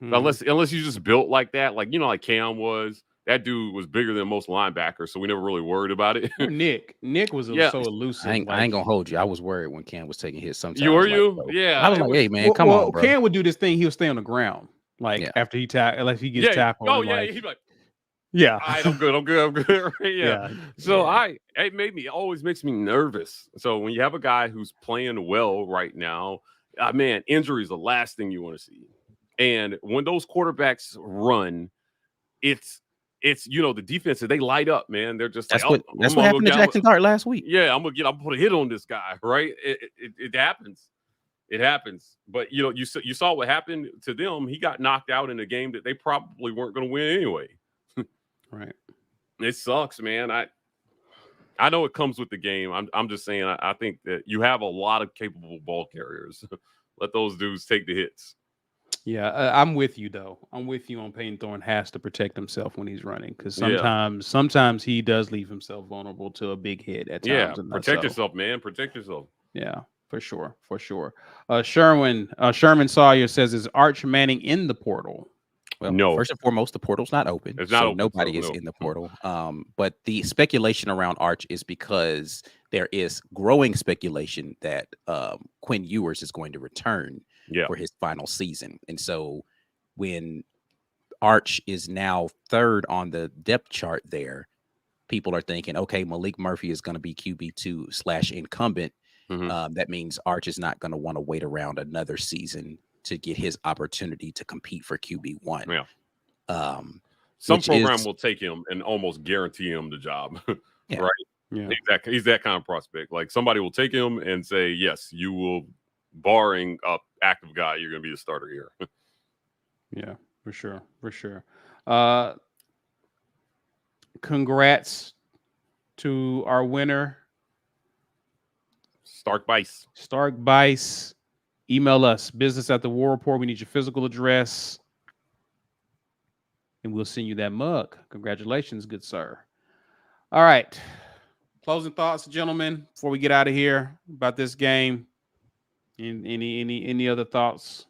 Unless you just built like that, like Cam was. That dude was bigger than most linebackers, so we never really worried about it. Nick was so elusive. I ain't gonna hold you. I was worried when Cam was taking hits sometimes. Yeah. I was like, hey man, come on, bro. Cam would do this thing, he'll stay on the ground. After he gets tackled. Oh, yeah, he's like, yeah. All right, I'm good. Yeah. So it always makes me nervous. So when you have a guy who's playing well right now, man, injury is the last thing you want to see. And when those quarterbacks run, it's the defense, they light up, man. They're just that's what happened to Jackson Dart last week. Yeah, I'm gonna put a hit on this guy, right? It happens. It happens. But you saw what happened to them. He got knocked out in a game that they probably weren't going to win anyway. Right. It sucks, man. I know it comes with the game. I'm just saying I think that you have a lot of capable ball carriers. Let those dudes take the hits. Yeah, I'm with you though. I'm with you on Peyton Thorne has to protect himself when he's running because sometimes he does leave himself vulnerable to a big hit at times. Yeah, protect yourself, man. Protect yourself. Yeah, for sure. Sherman Sawyer says, "Is Arch Manning in the portal?" Well, no. First and foremost, the portal's not open. It's not open, nobody is in the portal. But the speculation around Arch is because there is growing speculation that Quinn Ewers is going to return for his final season. And so when Arch is now third on the depth chart there, people are thinking, okay, Malik Murphy is going to be QB2 / incumbent. That means Arch is not going to want to wait around another season to get his opportunity to compete for QB1. Yeah. Some program will take him and almost guarantee him the job. Yeah. Right. Yeah. Exactly. He's that kind of prospect. Like somebody will take him and say, yes, you will, barring a active guy, you're going to be the starter here. Yeah, for sure. Congrats to our winner, Stark Bice. Email us, business@the.war report. We need your physical address, and we'll send you that mug. Congratulations, good sir. All right. Closing thoughts, gentlemen, before we get out of here about this game. Any other thoughts?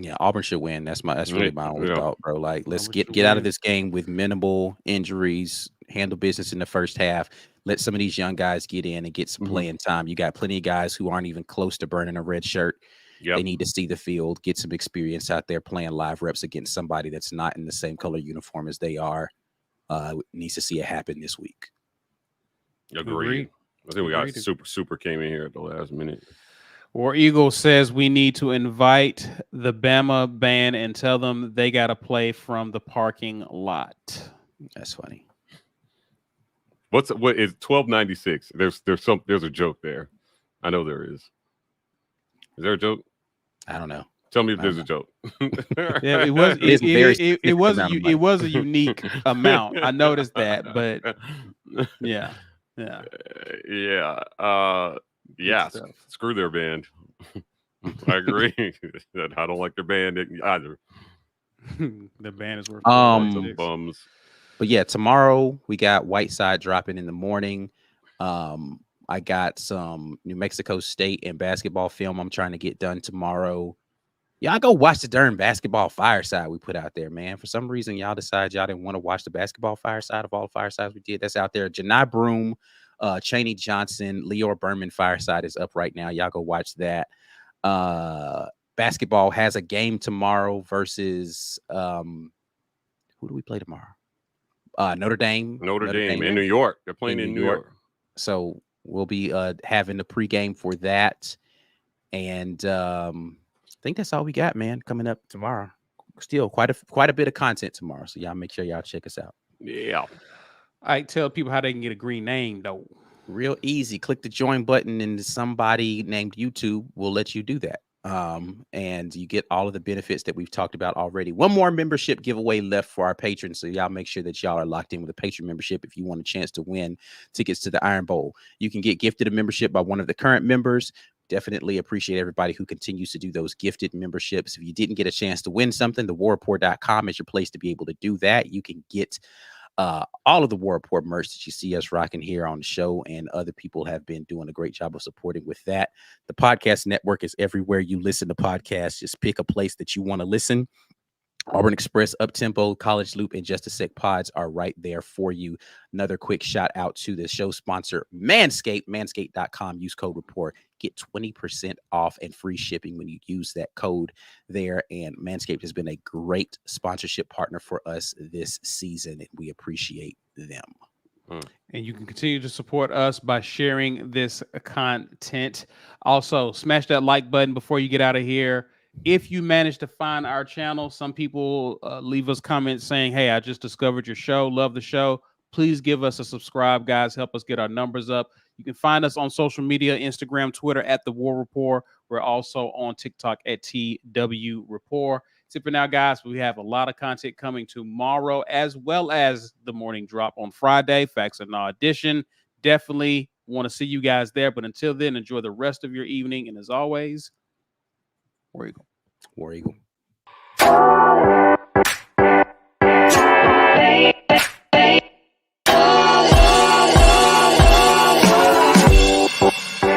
Yeah, Auburn should win. That's really my only thought, bro. Like, let's Auburn get should out of win. this game with minimal injuries, handle business in the first half. Let some of these young guys get in and get some playing time. You got plenty of guys who aren't even close to burning a red shirt. They need to see the field, get some experience out there playing live reps against somebody that's not in the same color uniform as they are. Needs to see it happen this week. Agreed. I think we got super came in here at the last minute. War Eagle says we need to invite the Bama band and tell them they got to play from the parking lot. That's funny. What is 1296? There's a joke there. I know there is. Is there a joke? I don't know. Tell me if there's a joke. Yeah, it was. It was a unique amount. I noticed that, but yeah. Screw their band. I agree. I don't like their band either. The band is worth bums. But yeah, tomorrow we got Whiteside dropping in the morning. I got some New Mexico State and basketball film I'm trying to get done tomorrow. Y'all go watch the darn basketball fireside we put out there, man. For some reason, y'all decided y'all didn't want to watch the basketball fireside of all the firesides we did. That's out there. Janai Broom, Chaney Johnson, Leor Berman fireside is up right now. Y'all go watch that. Basketball has a game tomorrow versus who do we play tomorrow? Notre Dame. Notre Dame in New York. They're playing in New York. So we'll be having the pregame for that. And I think that's all we got, man, coming up tomorrow. Still quite a bit of content tomorrow. So y'all make sure y'all check us out. Yeah. I tell people how they can get a green name, though. Real easy. Click the join button and somebody named YouTube will let you do that. And you get all of the benefits that we've talked about already. One more membership giveaway left for our patrons. So y'all make sure that y'all are locked in with a patron membership if you want a chance to win tickets to the Iron Bowl. You can get gifted a membership by one of the current members. Definitely appreciate everybody who continues to do those gifted memberships. If you didn't get a chance to win something, thewarreport.com is your place to be able to do that. You can get all of the War Report merch that you see us rocking here on the show, and other people have been doing a great job of supporting with that. The podcast network is everywhere you listen to podcasts. Just pick a place that you want to listen. Auburn Express, Uptempo, College Loop, and Just a Sec pods are right there for you. Another quick shout out to the show sponsor, Manscaped, manscaped.com. Use code REPORT. Get 20% off and free shipping when you use that code there. And Manscaped has been a great sponsorship partner for us this season, and we appreciate them. And you can continue to support us by sharing this content. Also, smash that like button before you get out of here. If you manage to find our channel, some people leave us comments saying, hey, I just discovered your show. Love the show. Please give us a subscribe, guys. Help us get our numbers up. You can find us on social media, Instagram, Twitter at The War Report. We're also on TikTok at TW Rapport. Except for now, guys, we have a lot of content coming tomorrow, as well as the morning drop on Friday, Facts and Law edition. Definitely want to see you guys there. But until then, enjoy the rest of your evening. And as always, War Eagle. War Eagle.